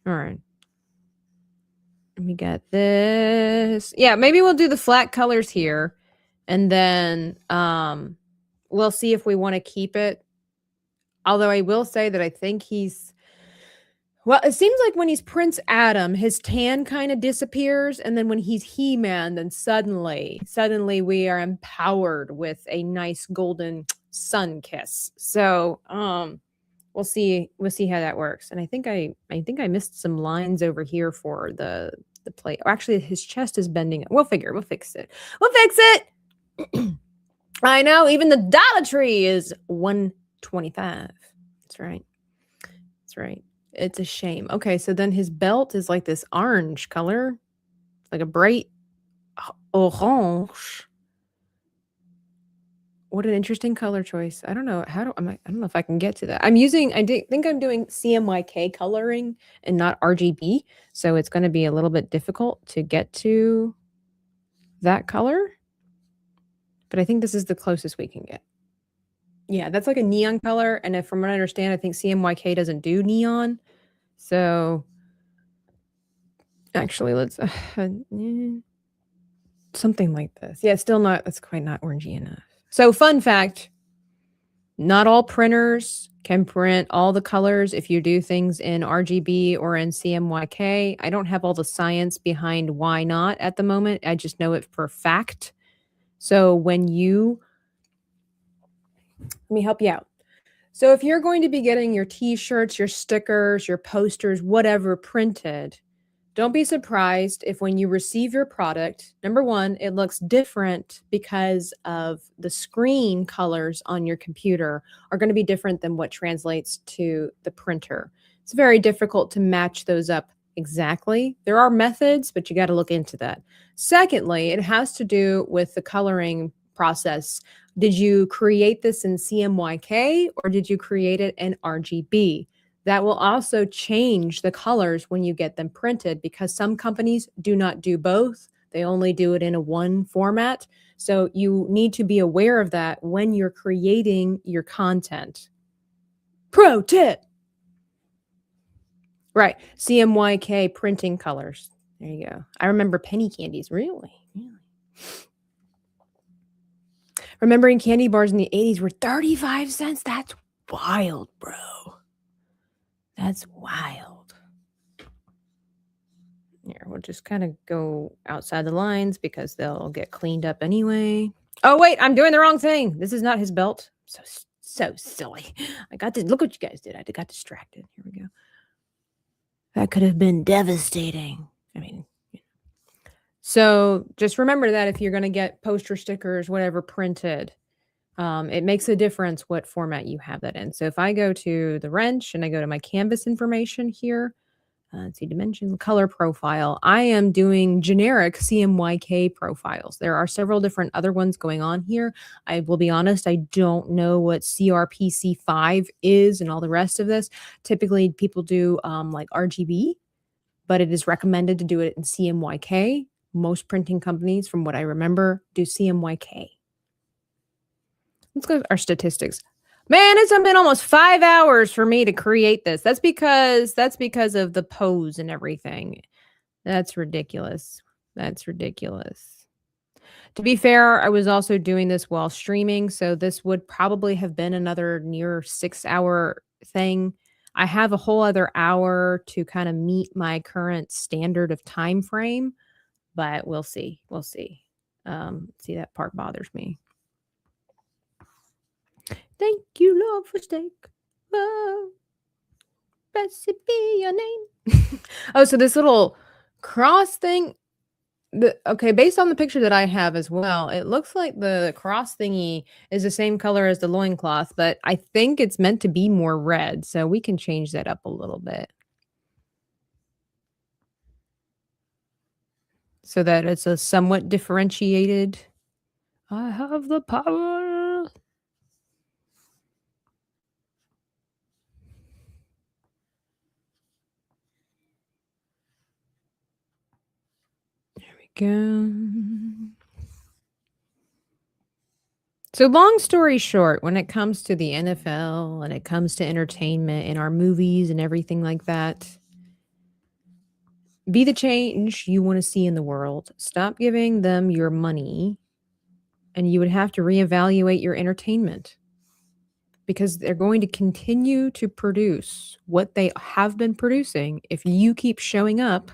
All right. We got this. Yeah, maybe we'll do the flat colors here, and then we'll see if we want to keep it. Although I will say that I think well, it seems like when he's Prince Adam, his tan kind of disappears. And then when he's He-Man, then suddenly we are empowered with a nice golden sun kiss. So we'll see how that works. And I think I missed some lines over here for the plate. Actually, his chest is bending. We'll fix it. We'll fix it. I know, even the Dollar Tree is $1.25. That's right. It's a shame. Okay, so then his belt is like this orange color. It's like a bright orange. What an interesting color choice. I don't know. I don't know if I can get to that. I think I'm doing CMYK coloring and not RGB. So it's going to be a little bit difficult to get to that color. But I think this is the closest we can get. Yeah, that's like a neon color. And from what I understand, I think CMYK doesn't do neon. So actually, let's something like this. Yeah, that's quite not orangey enough. So fun fact, not all printers can print all the colors if you do things in RGB or in CMYK. I don't have all the science behind why not at the moment. I just know it for a fact. So let me help you out. So if you're going to be getting your t-shirts, your stickers, your posters, whatever printed, don't be surprised if when you receive your product, number one, it looks different because of the screen colors on your computer are going to be different than what translates to the printer. It's very difficult to match those up exactly. There are methods, but you got to look into that. Secondly, it has to do with the coloring process. Did you create this in CMYK or did you create it in RGB? That will also change the colors when you get them printed because some companies do not do both. They only do it in a one format. So you need to be aware of that when you're creating your content. Pro tip. Right. CMYK printing colors. There you go. I remember penny candies. Really? Remembering candy bars in the 80s were 35 cents. That's wild, bro. That's wild. Here, we'll just kind of go outside the lines because they'll get cleaned up anyway. Oh, wait, I'm doing the wrong thing. This is not his belt. So silly. I got to look what you guys did. I got distracted. Here we go. That could have been devastating. I mean, so just remember that if you're going to get poster stickers, whatever printed, it makes a difference what format you have that in. So if I go to the wrench and I go to my canvas information here, let's see, dimension, color profile, I am doing generic CMYK profiles. There are several different other ones going on here. I will be honest, I don't know what CRPC5 is and all the rest of this. Typically, people do like RGB, but it is recommended to do it in CMYK. Most printing companies, from what I remember, do CMYK. Let's go to our statistics. Man, it's been almost 5 hours for me to create this. That's because of the pose and everything. That's ridiculous. That's ridiculous. To be fair, I was also doing this while streaming, so this would probably have been another near 6-hour thing. I have a whole other hour to kind of meet my current standard of time frame, but we'll see. We'll see. See, that part bothers me. Thank you, Lord, for steak. Oh, blessed be your name. Oh, so this little cross thing. Okay, based on the picture that I have as well, it looks like the cross thingy is the same color as the loincloth, but I think it's meant to be more red, so we can change that up a little bit. So that it's a somewhat differentiated. I have the power. There we go. So long story short, when it comes to the NFL and it comes to entertainment and our movies and everything like that, be the change you want to see in the world. Stop giving them your money, and you would have to reevaluate your entertainment, because they're going to continue to produce what they have been producing if you keep showing up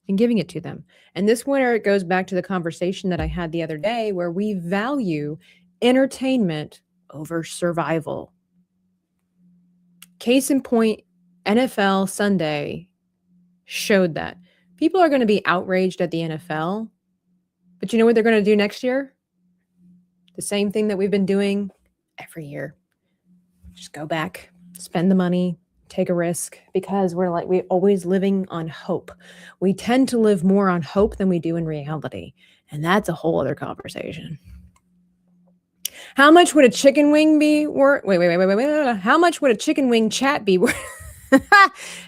and giving it to them. And this winter, it goes back to the conversation that I had the other day, where we value entertainment over survival. Case in point, NFL Sunday showed that. People are going to be outraged at the NFL, but you know what they're going to do next year? The same thing that we've been doing every year. Just go back, spend the money, take a risk, because we're always living on hope. We tend to live more on hope than we do in reality. And that's a whole other conversation. How much would a chicken wing be worth? Wait. How much would a chicken wing chat be worth?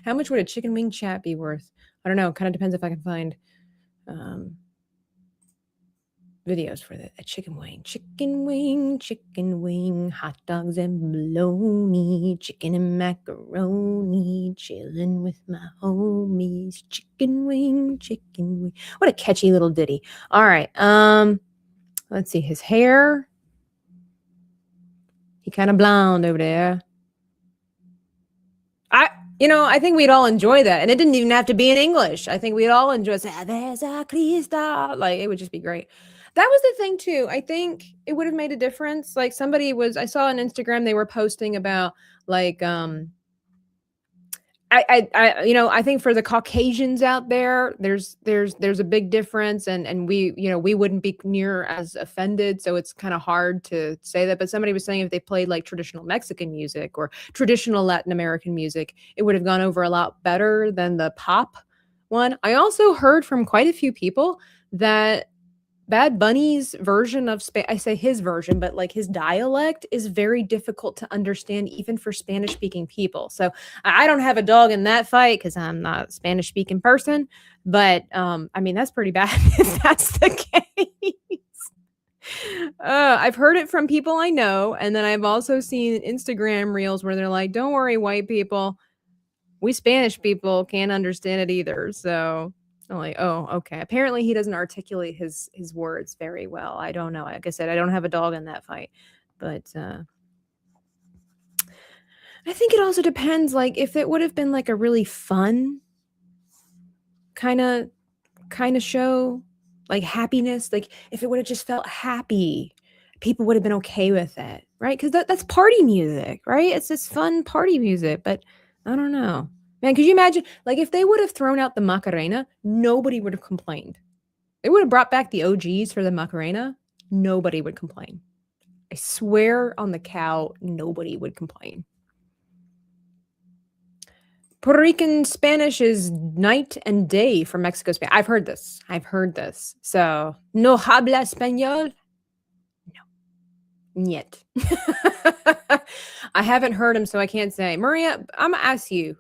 How much would a chicken wing chat be worth? I don't know. Kind of depends if I can find videos for a chicken wing, hot dogs and bologna, chicken and macaroni, chilling with my homies, chicken wing. What a catchy little ditty. All right. Let's see, his hair. He kind of blonde over there. I think we'd all enjoy that. And it didn't even have to be in English. I think we'd all enjoy Cerveza Crista. Like, it would just be great. That was the thing too. I think it would have made a difference. Like, I saw on Instagram, they were posting about like, I think for the Caucasians out there, there's a big difference, and we wouldn't be near as offended. So it's kind of hard to say that. But somebody was saying if they played like traditional Mexican music or traditional Latin American music, it would have gone over a lot better than the pop one. I also heard from quite a few people that Bad Bunny's version of I say his version, but like his dialect is very difficult to understand even for Spanish speaking people. So I don't have a dog in that fight because I'm not a Spanish speaking person. But I mean, that's pretty bad if that's the case. I've heard it from people I know. And then I've also seen Instagram reels where they're like, don't worry, white people. We Spanish people can't understand it either. So I'm like, oh, okay. Apparently he doesn't articulate his words very well. I don't know. Like I said, I don't have a dog in that fight. But I think it also depends. Like, if it would have been like a really fun kind of show, like happiness, like if it would have just felt happy people would have been okay with it, right? Because that's party music, right? It's this fun party music, but I don't know. Man, could you imagine, like, if they would have thrown out the Macarena, nobody would have complained. They would have brought back the OGs for the Macarena, nobody would complain. I swear on the cow, nobody would complain. Puerto Rican Spanish is night and day from Mexico Spanish. I've heard this. So, no habla español? No. Niet. I haven't heard him, so I can't say. Maria, I'm going to ask you.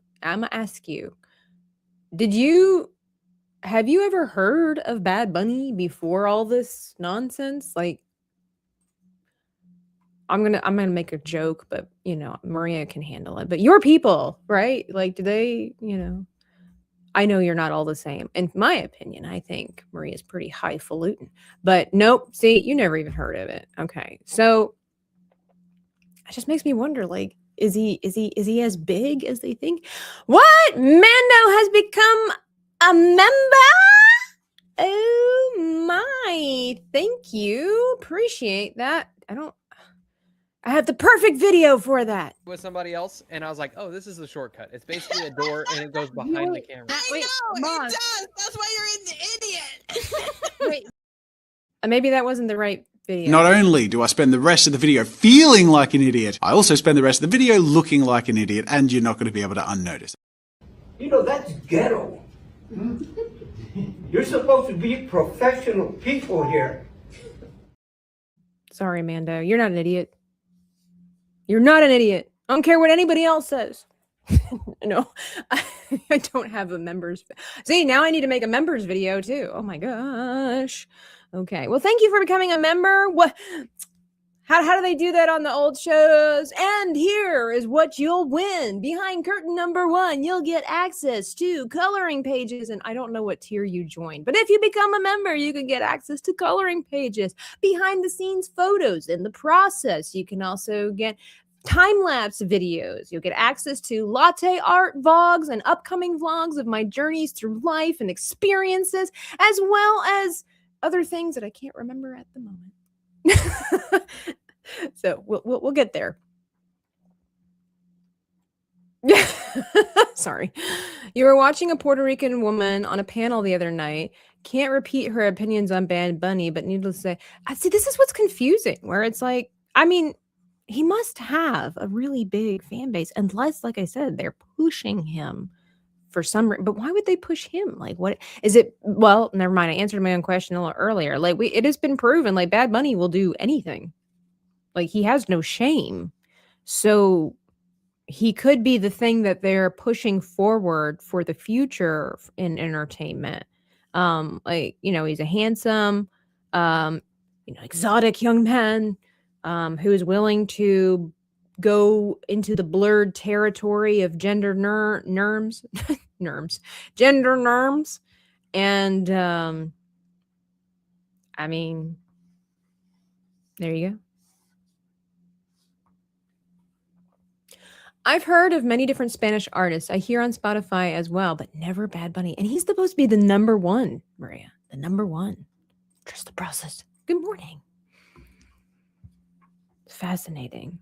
Have you ever heard of Bad Bunny before all this nonsense? Like, I'm gonna make a joke, but Maria can handle it. But your people, right? Like, do they, I know you're not all the same. In my opinion, I think Maria's pretty highfalutin. But nope, see, you never even heard of it. Okay. So it just makes me wonder, like, is he as big as they think? What? Mando has become a member? Oh my. Thank you. Appreciate that. I have the perfect video for that. With somebody else, and I was like, "Oh, this is the shortcut. It's basically a door, and it goes behind the camera." I know, it does. That's why you're an idiot. Wait. Maybe that wasn't the right video. Not only do I spend the rest of the video feeling like an idiot, I also spend the rest of the video looking like an idiot, and you're not going to be able to unnotice it. That's ghetto. You're supposed to be professional people here. Sorry, Mando. You're not an idiot. You're not an idiot. I don't care what anybody else says. No, I don't have a members. See, now I need to make a members video too. Oh my gosh. Okay. Well, thank you for becoming a member. What? How do they do that on the old shows? And here is what you'll win. Behind curtain number 1, you'll get access to coloring pages. And I don't know what tier you join, but if you become a member, you can get access to coloring pages, behind the scenes photos in the process. You can also get time-lapse videos. You'll get access to latte art vlogs and upcoming vlogs of my journeys through life and experiences, as well as other things that I can't remember at the moment. So we'll get there. Sorry. You were watching a Puerto Rican woman on a panel the other night. Can't repeat her opinions on Bad Bunny, but needless to say, I see this is what's confusing, where it's like, I mean, he must have a really big fan base, unless, like I said, they're pushing him for some reason. But why would they push him? Like, what is it? Well, never mind. I answered my own question a little earlier. Like, it has been proven, like, Bad Bunny will do anything. Like, he has no shame. So he could be the thing that they're pushing forward for the future in entertainment. Like, he's a handsome, exotic young man who is willing to go into the blurred territory of gender norms, gender norms. And I mean, there you go. I've heard of many different Spanish artists. I hear on Spotify as well, but never Bad Bunny. And he's supposed to be the number 1, Maria. The number 1. Trust the process. Good morning. Fascinating.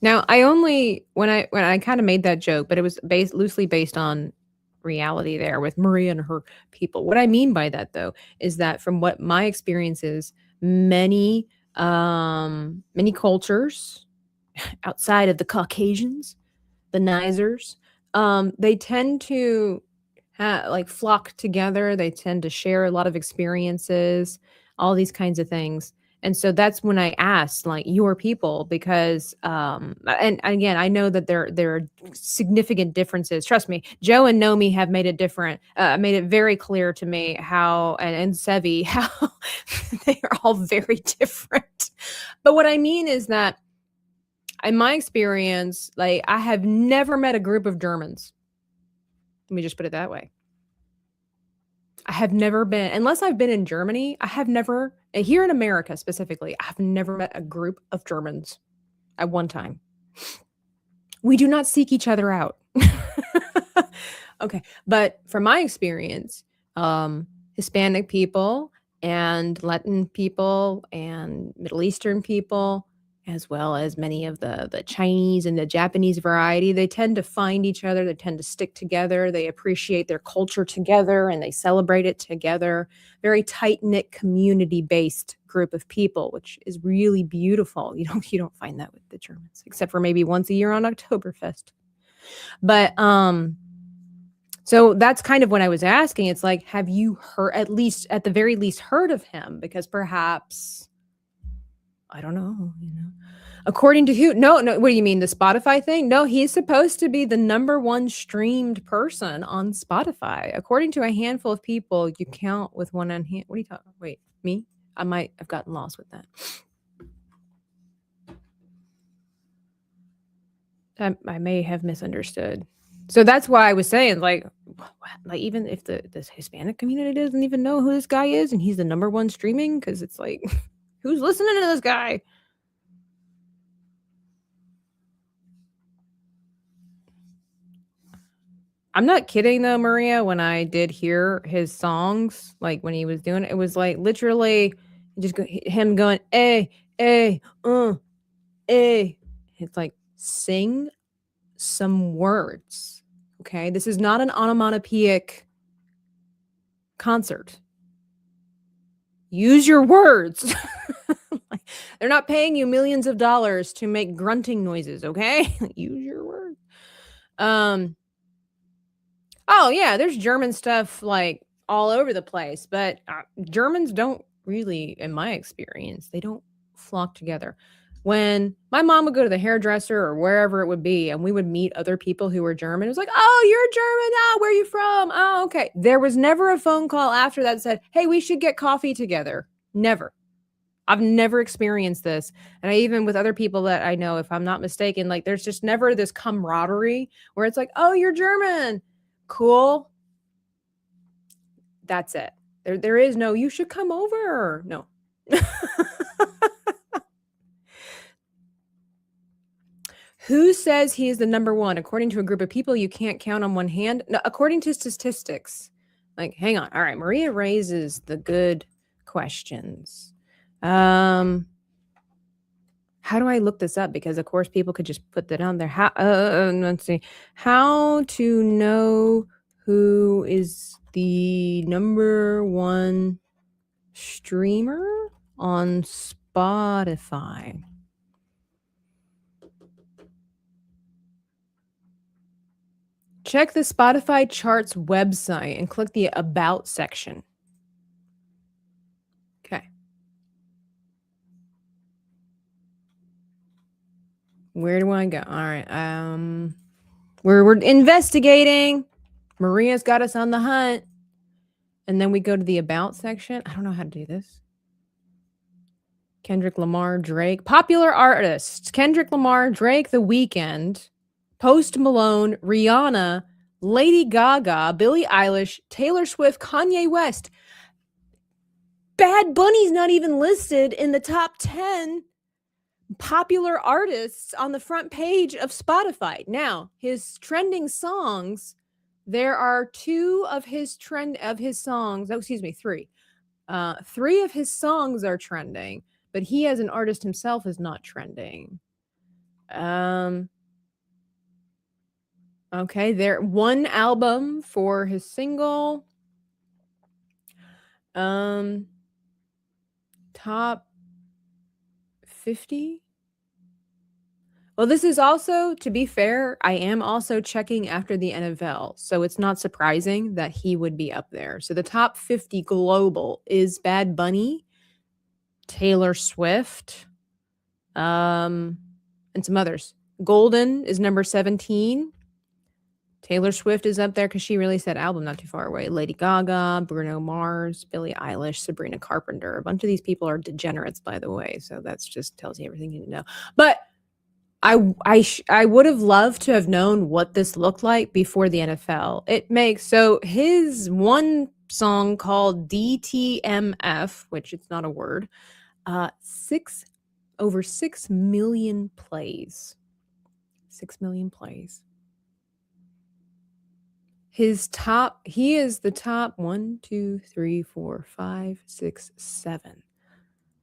Now, when I kind of made that joke, but it was loosely based on reality there with Maria and her people. What I mean by that, though, is that from what my experience is, many cultures outside of the Caucasians, the Nizers, they tend to flock together. They tend to share a lot of experiences, all these kinds of things. And so that's when I asked, like, your people, because, and again, I know that there are significant differences. Trust me, Joe and Nomi have made it very clear to me how, and Sevi, how they are all very different. But what I mean is that in my experience, like, I have never met a group of Germans. Let me just put it that way. I have never been, unless I've been in Germany, I have never, here in America specifically, I've never met a group of Germans at one time. We do not seek each other out. Okay. But from my experience, Hispanic people and Latin people and Middle Eastern people, as well as many of the Chinese and the Japanese variety, they tend to find each other. They tend to stick together. They appreciate their culture together and they celebrate it together. Very tight-knit, community-based group of people, which is really beautiful. You don't find that with the Germans, except for maybe once a year on Oktoberfest. But so that's kind of what I was asking. It's like, have you heard, at the very least, heard of him? Because perhaps, I don't know, According to who? No. What do you mean, the Spotify thing? No, he's supposed to be the #1 streamed person on Spotify. According to a handful of people, you count with one hand. What are you talking? Wait, me? I might have gotten lost with that. I may have misunderstood. So that's why I was saying, like even if this Hispanic community doesn't even know who this guy is, and he's the #1 streaming, because it's like, who's listening to this guy? I'm not kidding though, Maria. When I did hear his songs, like when he was doing it, it was like literally just him going, hey, hey. It's like, sing some words. Okay, this is not an onomatopoeic concert. Use your words. They're not paying you millions of dollars to make grunting noises, okay? Use your words. Oh yeah, there's German stuff like all over the place, but Germans don't really, in my experience, they don't flock together. When my mom would go to the hairdresser or wherever it would be, and we would meet other people who were German, it was like, oh, you're German. Oh, where are you from? Oh, okay. There was never a phone call after that said, hey, we should get coffee together. Never. I've never experienced this. And I even with other people that I know, if I'm not mistaken, like there's just never this camaraderie where it's like, oh, you're German. Cool. That's it. There is no, you should come over. No. Who says he is the #1? According to a group of people, you can't count on one hand. No, according to statistics. Like, hang on. All right. Maria raises the good questions. How do I look this up? Because of course people could just put that on there. How? Let's see. How to know who is the #1 streamer on Spotify? Check the Spotify charts website and click the About section. Okay. Where do I go? All right. We're investigating. Maria's got us on the hunt. And then we go to the About section. I don't know how to do this. Kendrick Lamar, Drake. Popular artists. Kendrick Lamar, Drake, The Weeknd, Post Malone, Rihanna, Lady Gaga, Billie Eilish, Taylor Swift, Kanye West. Bad Bunny's not even listed in the top 10 popular artists on the front page of Spotify. Now, his trending songs, there are 2 of his songs. Oh, excuse me, 3. 3 of his songs are trending, but he as an artist himself is not trending. Okay, there 1 album for his single. Top 50. Well, this is also, to be fair, I am also checking after the NFL, so it's not surprising that he would be up there. So the top 50 global is Bad Bunny, Taylor Swift, and some others. Golden is number 17. Taylor Swift is up there because she released that album not too far away. Lady Gaga, Bruno Mars, Billie Eilish, Sabrina Carpenter. A bunch of these people are degenerates, by the way. So that's just tells you everything you need to know. But I would have loved to have known what this looked like before the NFL. So his one song called DTMF, which it's not a word, over 6 million plays. 6 million plays. He is the top 1, 2, 3, 4, 5, 6, 7.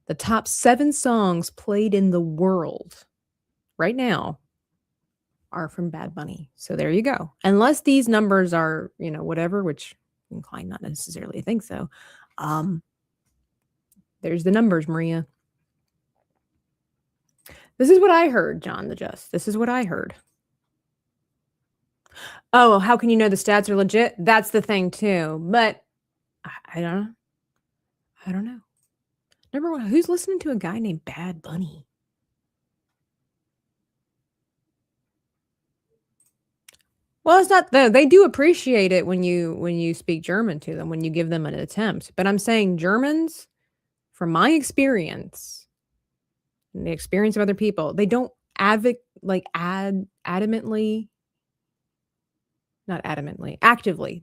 The top 7 songs played in the world right now are from Bad Bunny. So there you go. Unless these numbers are, whatever, which I'm inclined not necessarily to think so. There's the numbers, Maria. This is what I heard, John the Just. This is what I heard. Oh, how can you know the stats are legit? That's the thing too. But I don't know. I don't know. Number one, who's listening to a guy named Bad Bunny? Well, it's not though. They do appreciate it when you speak German to them, when you give them an attempt. But I'm saying Germans, from my experience, and the experience of other people, they don't actively.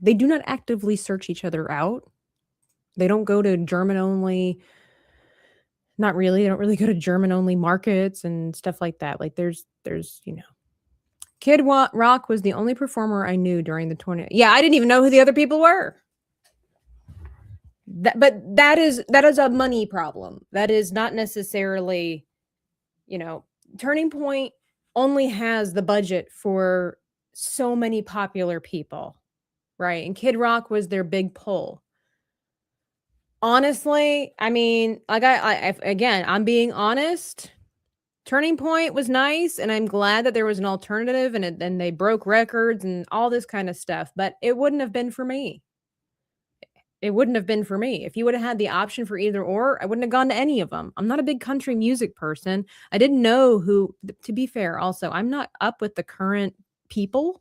They do not actively search each other out. They don't go to German only. Not really. They don't really go to German only markets and stuff like that. Like there's Kid Rock was the only performer I knew during the 20. Yeah, I didn't even know who the other people were. But that is a money problem. That is not necessarily, Turning Point only has the budget for so many popular people, right? And Kid Rock was their big pull. Honestly, I mean, like I'm being honest. Turning Point was nice, and I'm glad that there was an alternative, and they broke records and all this kind of stuff. But it wouldn't have been for me. It wouldn't have been for me. If you would have had the option for either or, I wouldn't have gone to any of them. I'm not a big country music person. I didn't know who. To be fair, also, I'm not up with the current people.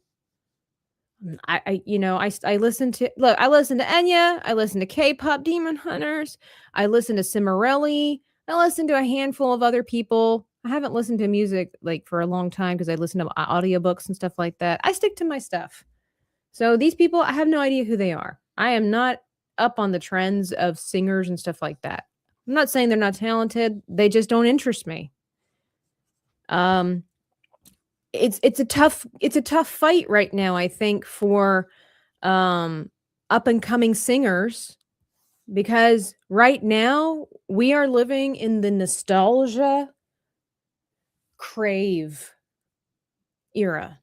I listen to Enya, I listen to K-pop Demon Hunters, I listen to Cimarelli, I listen to a handful of other people. I haven't listened to music like for a long time because I listen to audiobooks and stuff like that. I stick to my stuff. So these people, I have no idea who they are. I am not up on the trends of singers and stuff like that. I'm not saying they're not talented. They just don't interest me. It's a tough fight right now, I think, for up and coming singers, because right now we are living in the nostalgia crave era.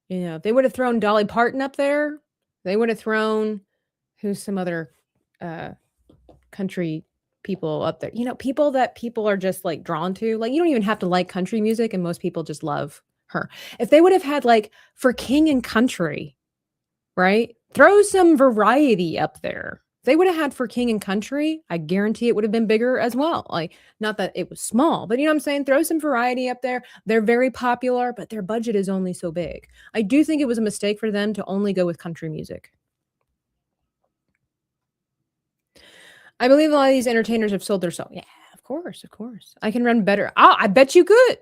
They would have thrown Dolly Parton up there. They would have thrown who's some other country people up there. People that people are just like drawn to. Like, you don't even have to like country music, and most people just love her. If they would have had like for King and Country, right? Throw some variety up there. If they would have had for King and Country, I guarantee it would have been bigger as well. Like, not that it was small, but you know what I'm saying? Throw some variety up there. They're very popular, but their budget is only so big. I do think it was a mistake for them to only go with country music. I believe a lot of these entertainers have sold their soul. Yeah, of course. I can run better. Oh, I bet you could.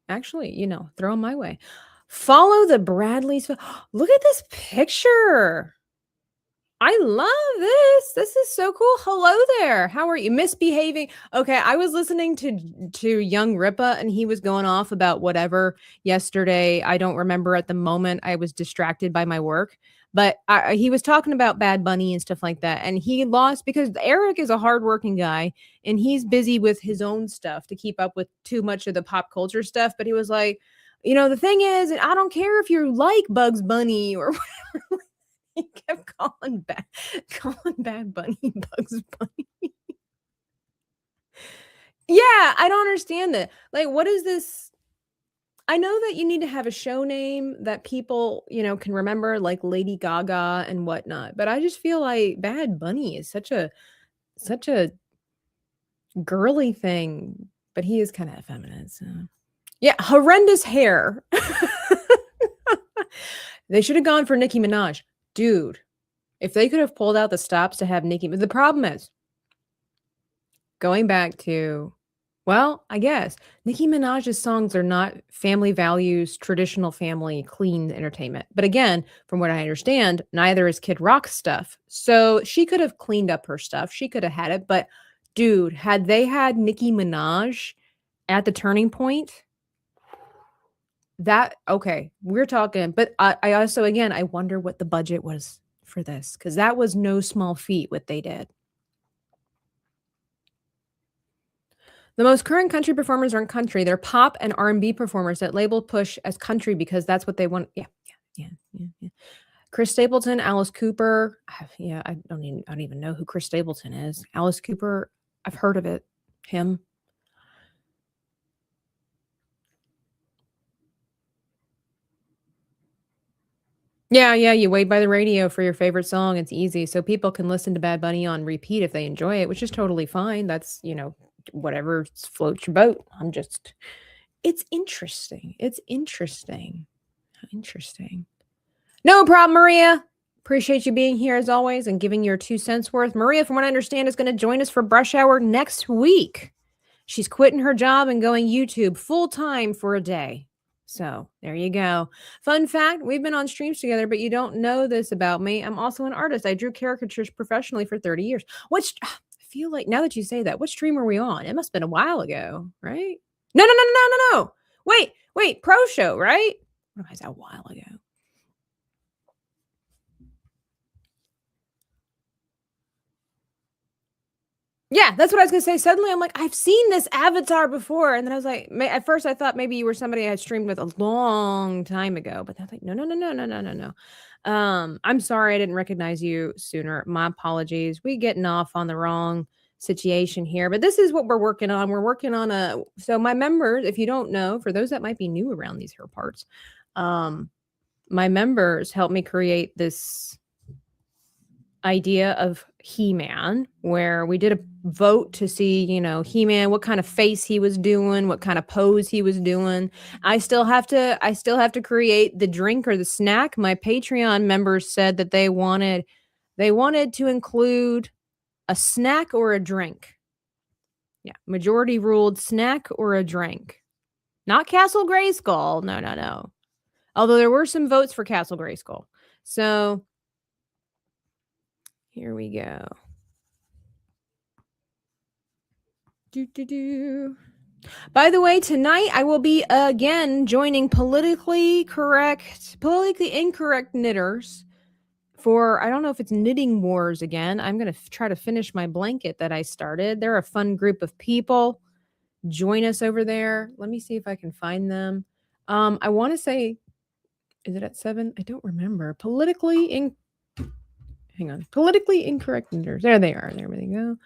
Actually, throw them my way. Follow the Bradleys. Look at this picture. I love this. This is so cool. Hello there. How are you? Misbehaving. Okay, I was listening to Young Ripa, and he was going off about whatever yesterday. I don't remember at the moment. I was distracted by my work. But he was talking about Bad Bunny and stuff like that. And he lost because Eric is a hardworking guy, and he's busy with his own stuff to keep up with too much of the pop culture stuff. But he was like, the thing is, and I don't care if you like Bugs Bunny or whatever. He kept calling Bad Bunny Bugs Bunny. Yeah, I don't understand that. Like, what is this? I know that you need to have a show name that people, can remember, like Lady Gaga and whatnot. But I just feel like Bad Bunny is such a girly thing. But he is kind of effeminate. So. Yeah, horrendous hair. They should have gone for Nicki Minaj. Dude, if they could have pulled out the stops to have Nicki, the problem is going back to, well, I guess Nicki Minaj's songs are not family values, traditional family, clean entertainment. But again, from what I understand, neither is Kid Rock's stuff. So she could have cleaned up her stuff. She could have had it. But dude, had they had Nicki Minaj at the Turning Point, That okay, we're talking, but I also again I wonder what the budget was for this because that was no small feat what they did. The most current country performers aren't country; they're pop and R&B performers that label push as country because that's what they want. Yeah. Chris Stapleton, Alice Cooper. Yeah, I don't even know who Chris Stapleton is. Alice Cooper, I've heard of it. Him. Yeah, you wait by the radio for your favorite song. It's easy. So people can listen to Bad Bunny on repeat if they enjoy it, which is totally fine. That's, whatever floats your boat. It's interesting. It's interesting. Interesting. No problem, Maria. Appreciate you being here as always and giving your 2 cents worth. Maria, from what I understand, is going to join us for Brush Hour next week. She's quitting her job and going YouTube full time for a day. So there you go. Fun fact, we've been on streams together, but you don't know this about me. I'm also an artist. I drew caricatures professionally for 30 years. I feel like now that you say that, what stream were we on? It must have been a while ago, right? No. Wait, pro show, right? What was that a while ago? Yeah, that's what I was gonna say. Suddenly, I'm like, I've seen this avatar before, and then I was like, at first I thought maybe you were somebody I had streamed with a long time ago, but I was like, no. I'm sorry I didn't recognize you sooner. My apologies. We getting off on the wrong situation here, but this is what we're working on. We're working on so my members, if you don't know, for those that might be new around these here parts, my members helped me create this idea of He-Man, where we did a vote to see, He-Man, what kind of face he was doing, what kind of pose he was doing. I still have to create the drink or the snack. My Patreon members said that they wanted to include a snack or a drink. Yeah, majority ruled snack or a drink. Not Castle Grayskull. No. Although there were some votes for Castle Grayskull. So here we go. By the way, tonight I will be again joining politically incorrect knitters for, I don't know if it's Knitting Wars again. I'm going to try to finish my blanket that I started. They're a fun group of people. Join us over there. Let me see if I can find them. I want to say, is it at 7? I don't remember. Politically incorrect knitters. There they are. There we go.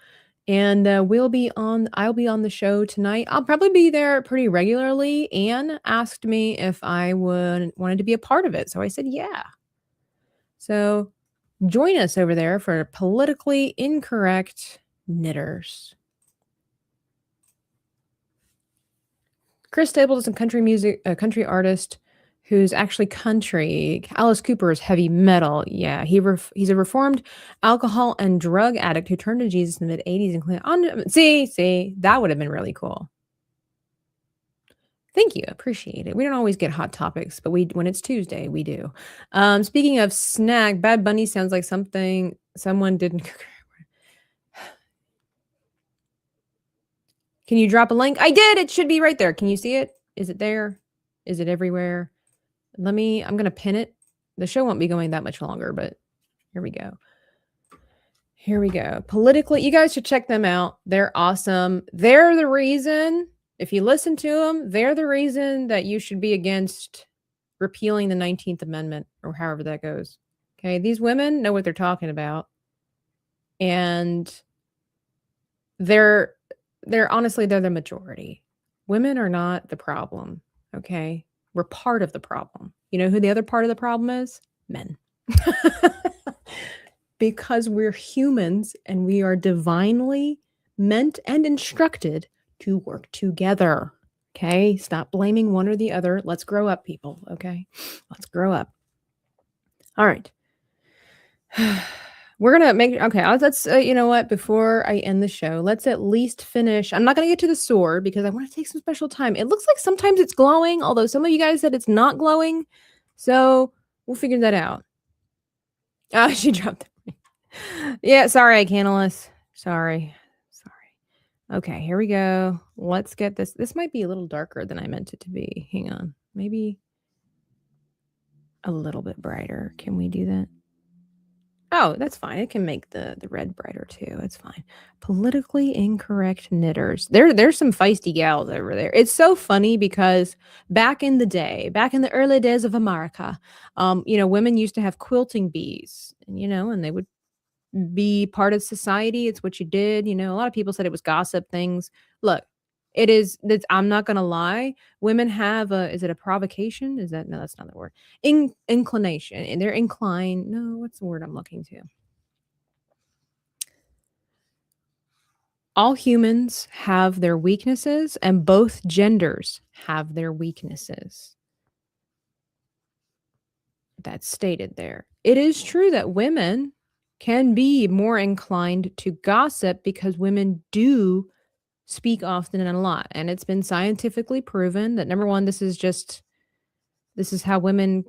And I'll be on the show tonight. I'll probably be there pretty regularly. Anne asked me if I wanted to be a part of it. So I said, yeah. So join us over there for politically incorrect knitters. Chris Stapleton is a country artist who's actually country. Alice Cooper is heavy metal. Yeah, he's a reformed alcohol and drug addict who turned to Jesus in the mid-'80s and see, that would have been really cool. Thank you. Appreciate it. We don't always get hot topics, but when it's Tuesday, we do. Speaking of snack, Bad Bunny sounds like something someone didn't cook. Can you drop a link? I did. It should be right there. Can you see it? Is it there? Is it everywhere? I'm going to pin it. The show won't be going that much longer, but here we go. Politically, you guys should check them out. They're awesome. They're the reason, if you listen to them, they're the reason that you should be against repealing the 19th Amendment or however that goes. Okay. These women know what they're talking about. And they're honestly, they're the majority. Women are not the problem. Okay. We're part of the problem. You know who the other part of the problem is? Men. Because we're humans and we are divinely meant and instructed to work together. Okay? Stop blaming one or the other. Let's grow up, people. Okay? Let's grow up. All right. We're going to let's, you know what? Before I end the show, let's at least finish. I'm not going to get to the sword because I want to take some special time. It looks like sometimes it's glowing, although some of you guys said it's not glowing. So we'll figure that out. She dropped it. Yeah, sorry, Canalus. Sorry. Okay, here we go. Let's get this. This might be a little darker than I meant it to be. Hang on. maybe a little bit brighter. Can we do that? Oh, that's fine. It can make the red brighter too. It's fine. Politically incorrect knitters. There's some feisty gals over there. It's so funny because back in the day, back in the early days of America, women used to have quilting bees, and they would be part of society. It's what you did. A lot of people said it was gossip things. Look, it is. I'm not gonna lie. Women have a. Is it a provocation? Is that no? That's not the word. Inclination, and they're inclined. No, what's the word I'm looking to? All humans have their weaknesses, and both genders have their weaknesses. That's stated there. It is true that women can be more inclined to gossip because women do speak often and a lot. And it's been scientifically proven that number one, this is how women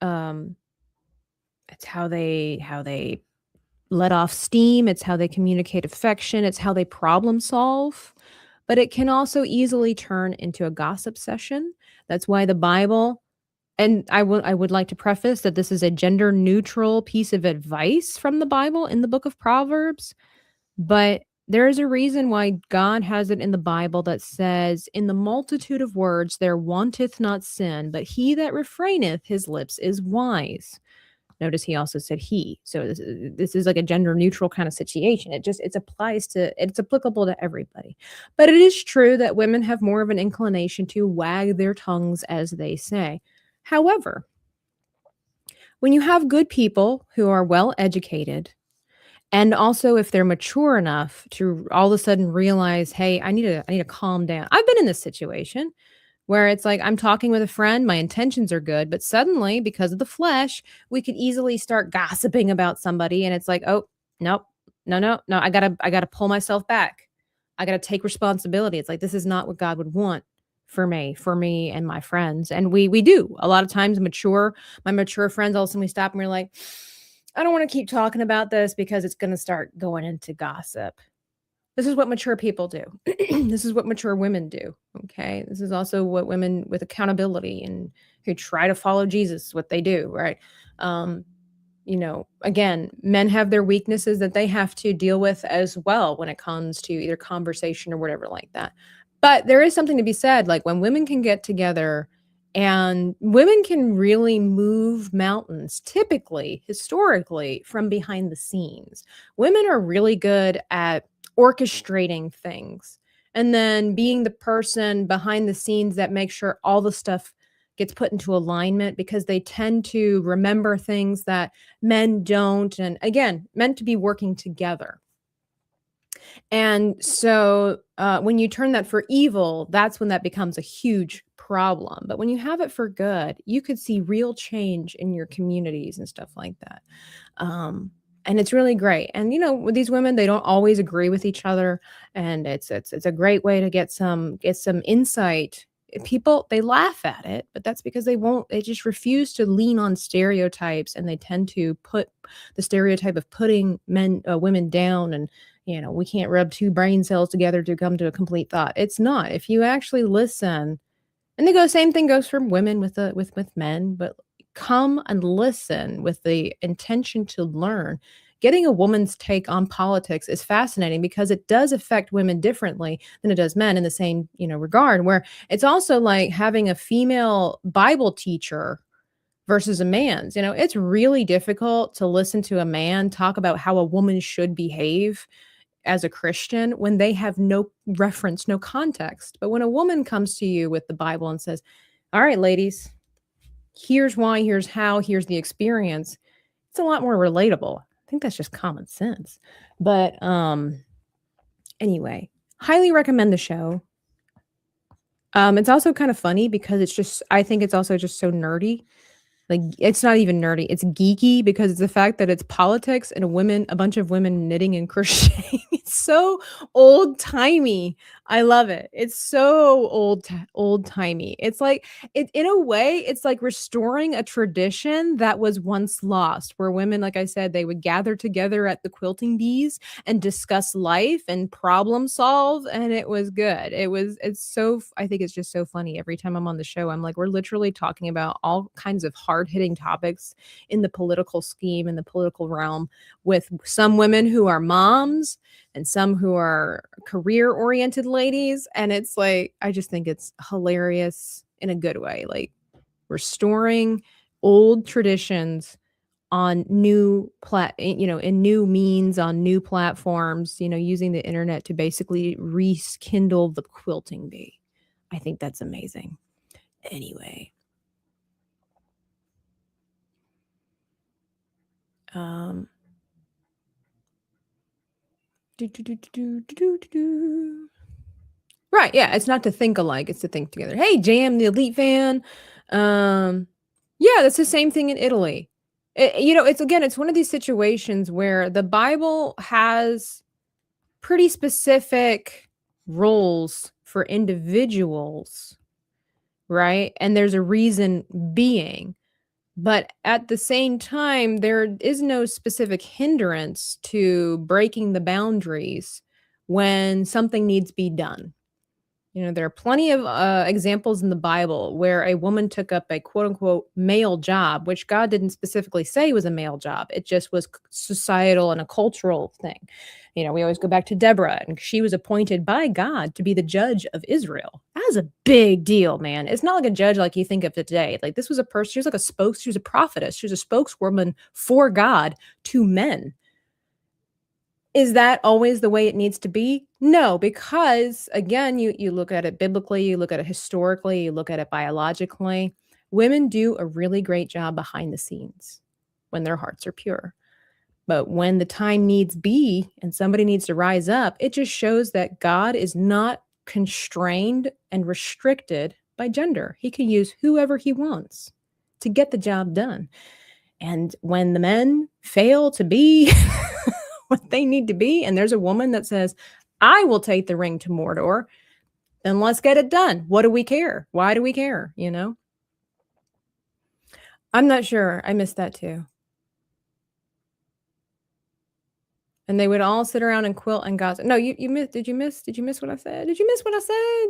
it's how they let off steam, it's how they communicate affection, it's how they problem solve. But it can also easily turn into a gossip session. That's why the Bible, and I would like to preface that this is a gender neutral piece of advice from the Bible in the book of Proverbs, but there is a reason why God has it in the Bible that says, "In the multitude of words there wanteth not sin, but he that refraineth his lips is wise." Notice he also said he. So this is like a gender neutral kind of situation. It's applicable to everybody. But it is true that women have more of an inclination to wag their tongues, as they say. However, when you have good people who are well educated, and also if they're mature enough to all of a sudden realize, hey, I need to calm down. I've been in this situation where it's like I'm talking with a friend, my intentions are good, but suddenly because of the flesh, we could easily start gossiping about somebody, and it's like, oh, nope, no, I gotta pull myself back. I gotta take responsibility. It's like this is not what God would want for me and my friends. And we do a lot of times my mature friends, all of a sudden we stop and we're like, I don't want to keep talking about this because it's going to start going into gossip. This is what mature people do. This is what mature women do. Okay. This is also what women with accountability and who try to follow Jesus, what they do. Right. Again, men have their weaknesses that they have to deal with as well when it comes to either conversation or whatever like that. But there is something to be said, like when women can get together and women can really move mountains, typically, historically, from behind the scenes. Women are really good at orchestrating things and then being the person behind the scenes that makes sure all the stuff gets put into alignment, because they tend to remember things that men don't. And again, meant to be working together. And so when you turn that for evil, that's when that becomes a huge problem. But when you have it for good, you could see real change in your communities and stuff like that. And it's really great. And with these women, they don't always agree with each other, and it's a great way to get some insight. People, they laugh at it, but that's because they just refuse to lean on stereotypes, and they tend to put the stereotype of putting women down, and we can't rub two brain cells together to come to a complete thought. It's not. If you actually listen, and same thing goes for women with men, but come and listen with the intention to learn. Getting a woman's take on politics is fascinating because it does affect women differently than it does men in the same, regard, where it's also like having a female Bible teacher versus a man's. It's really difficult to listen to a man talk about how a woman should behave as a Christian when they have no reference, no context. But when a woman comes to you with the Bible and says, all right, ladies, here's why, here's how, here's the experience, it's a lot more relatable. I think that's just common sense. But anyway, highly recommend the show. It's also kind of funny because I think it's also just so nerdy. Like, it's not even nerdy, it's geeky, because it's the fact that it's politics and a bunch of women knitting and crocheting. It's so old timey. I love it. It's so old timey. It's like in a way, it's like restoring a tradition that was once lost, where women, like I said, they would gather together at the quilting bees and discuss life and problem solve, and it was good. I think it's just so funny. Every time I'm on the show, I'm like, we're literally talking about all kinds of hard-hitting topics in the political scheme, in the political realm, with some women who are moms and some who are career oriented ladies. And it's like, I just think it's hilarious in a good way, like restoring old traditions on in new means, on new platforms, using the internet to basically rekindle the quilting bee. I think that's amazing. Anyway. Right, yeah, it's not to think alike, it's to think together. Hey, Jam, the elite fan. Yeah, that's the same thing in Italy. It's one of these situations where the Bible has pretty specific roles for individuals, right? And there's a reason being. But at the same time, there is no specific hindrance to breaking the boundaries when something needs to be done. There are plenty of examples in the Bible where a woman took up a quote unquote male job, which God didn't specifically say was a male job. It just was societal and a cultural thing. We always go back to Deborah, and she was appointed by God to be the judge of Israel. That was a big deal, man. It's not like a judge like you think of today. Like, this was a person, she was like she was a prophetess. She was a spokeswoman for God to men. Is that always the way it needs to be? No, because again, you look at it biblically, you look at it historically, you look at it biologically. Women do a really great job behind the scenes when their hearts are pure. But when the time needs be and somebody needs to rise up, it just shows that God is not constrained and restricted by gender. He can use whoever he wants to get the job done. And when the men fail to be what they need to be, and there's a woman that says, I will take the ring to Mordor, then let's get it done. What do we care? Why do we care? I'm not sure. I missed that too. And they would all sit around and quilt and gossip. No, you missed. Did you miss what I said? Did you miss what I said?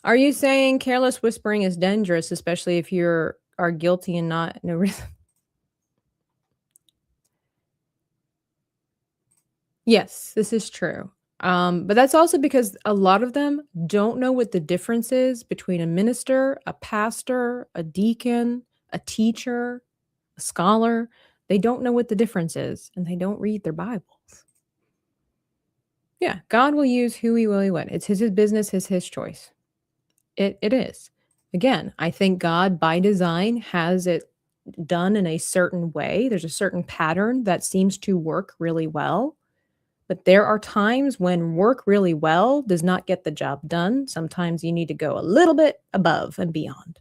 Are you saying careless whispering is dangerous, especially if are guilty and not no reason? Yes, this is true. But that's also because a lot of them don't know what the difference is between a minister, a pastor, a deacon, a teacher, a scholar. They don't know what the difference is, and they don't read their Bibles. Yeah, God will use who he will when. It's his business, his choice. It is. Again, I think God by design has it done in a certain way. There's a certain pattern that seems to work really well. But there are times when work really well does not get the job done. Sometimes you need to go a little bit above and beyond.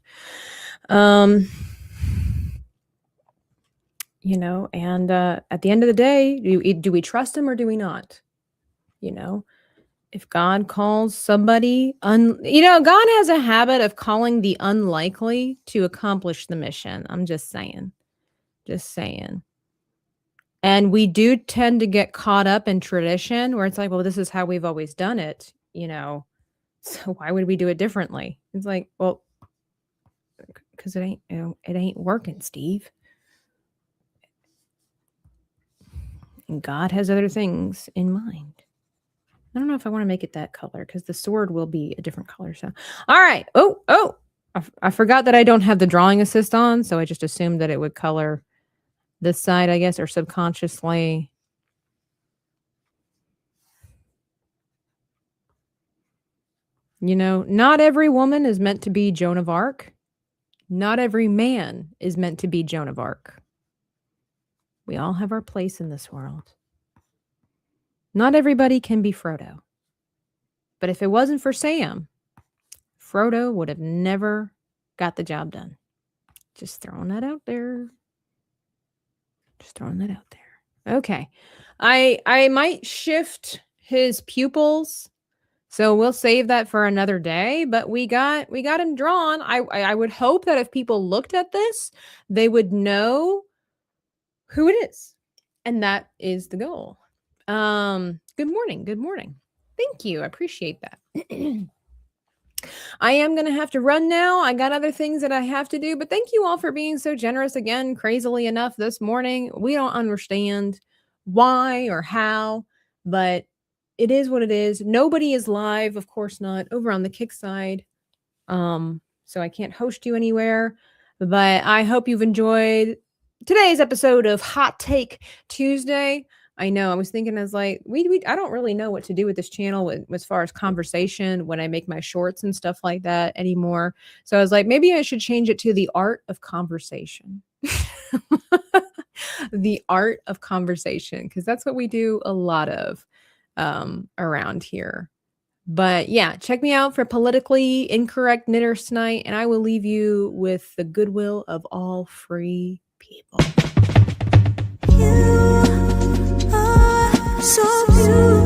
And at the end of the day, do we trust him or do we not? If God calls somebody, God has a habit of calling the unlikely to accomplish the mission. I'm just saying. And we do tend to get caught up in tradition where it's like, well, this is how we've always done it, so why would we do it differently? It's like, well, because it ain't working, Steve. And God has other things in mind. I don't know if I want to make it that color because the sword will be a different color. So, all right. Oh, I forgot that I don't have the drawing assist on. So I just assumed that it would color this side, I guess, or subconsciously. Not every woman is meant to be Joan of Arc. Not every man is meant to be Joan of Arc. We all have our place in this world. Not everybody can be Frodo. But if it wasn't for Sam, Frodo would have never got the job done. Just throwing that out there. Okay. I might shift his pupils So we'll save that for another day, but we got him drawn. I would hope that if people looked at this, they would know who it is. And that is the goal. Good morning. Good morning. Thank you. I appreciate that. I am going to have to run now. I got other things that I have to do, but thank you all for being so generous again, crazily enough this morning. We don't understand why or how, but it is what it is. Nobody is live, of course not, over on the Kick side. So I can't host you anywhere, but I hope you've enjoyed today's episode of Hot Take Tuesday. I know I was thinking as like, I don't really know what to do with this channel as far as conversation when I make my shorts and stuff like that anymore. So I was like, maybe I should change it to the art of conversation. The art of conversation, because that's what we do a lot of around here. But yeah, check me out for politically incorrect knitters tonight, and I will leave you with the goodwill of all free people. You are so beautiful.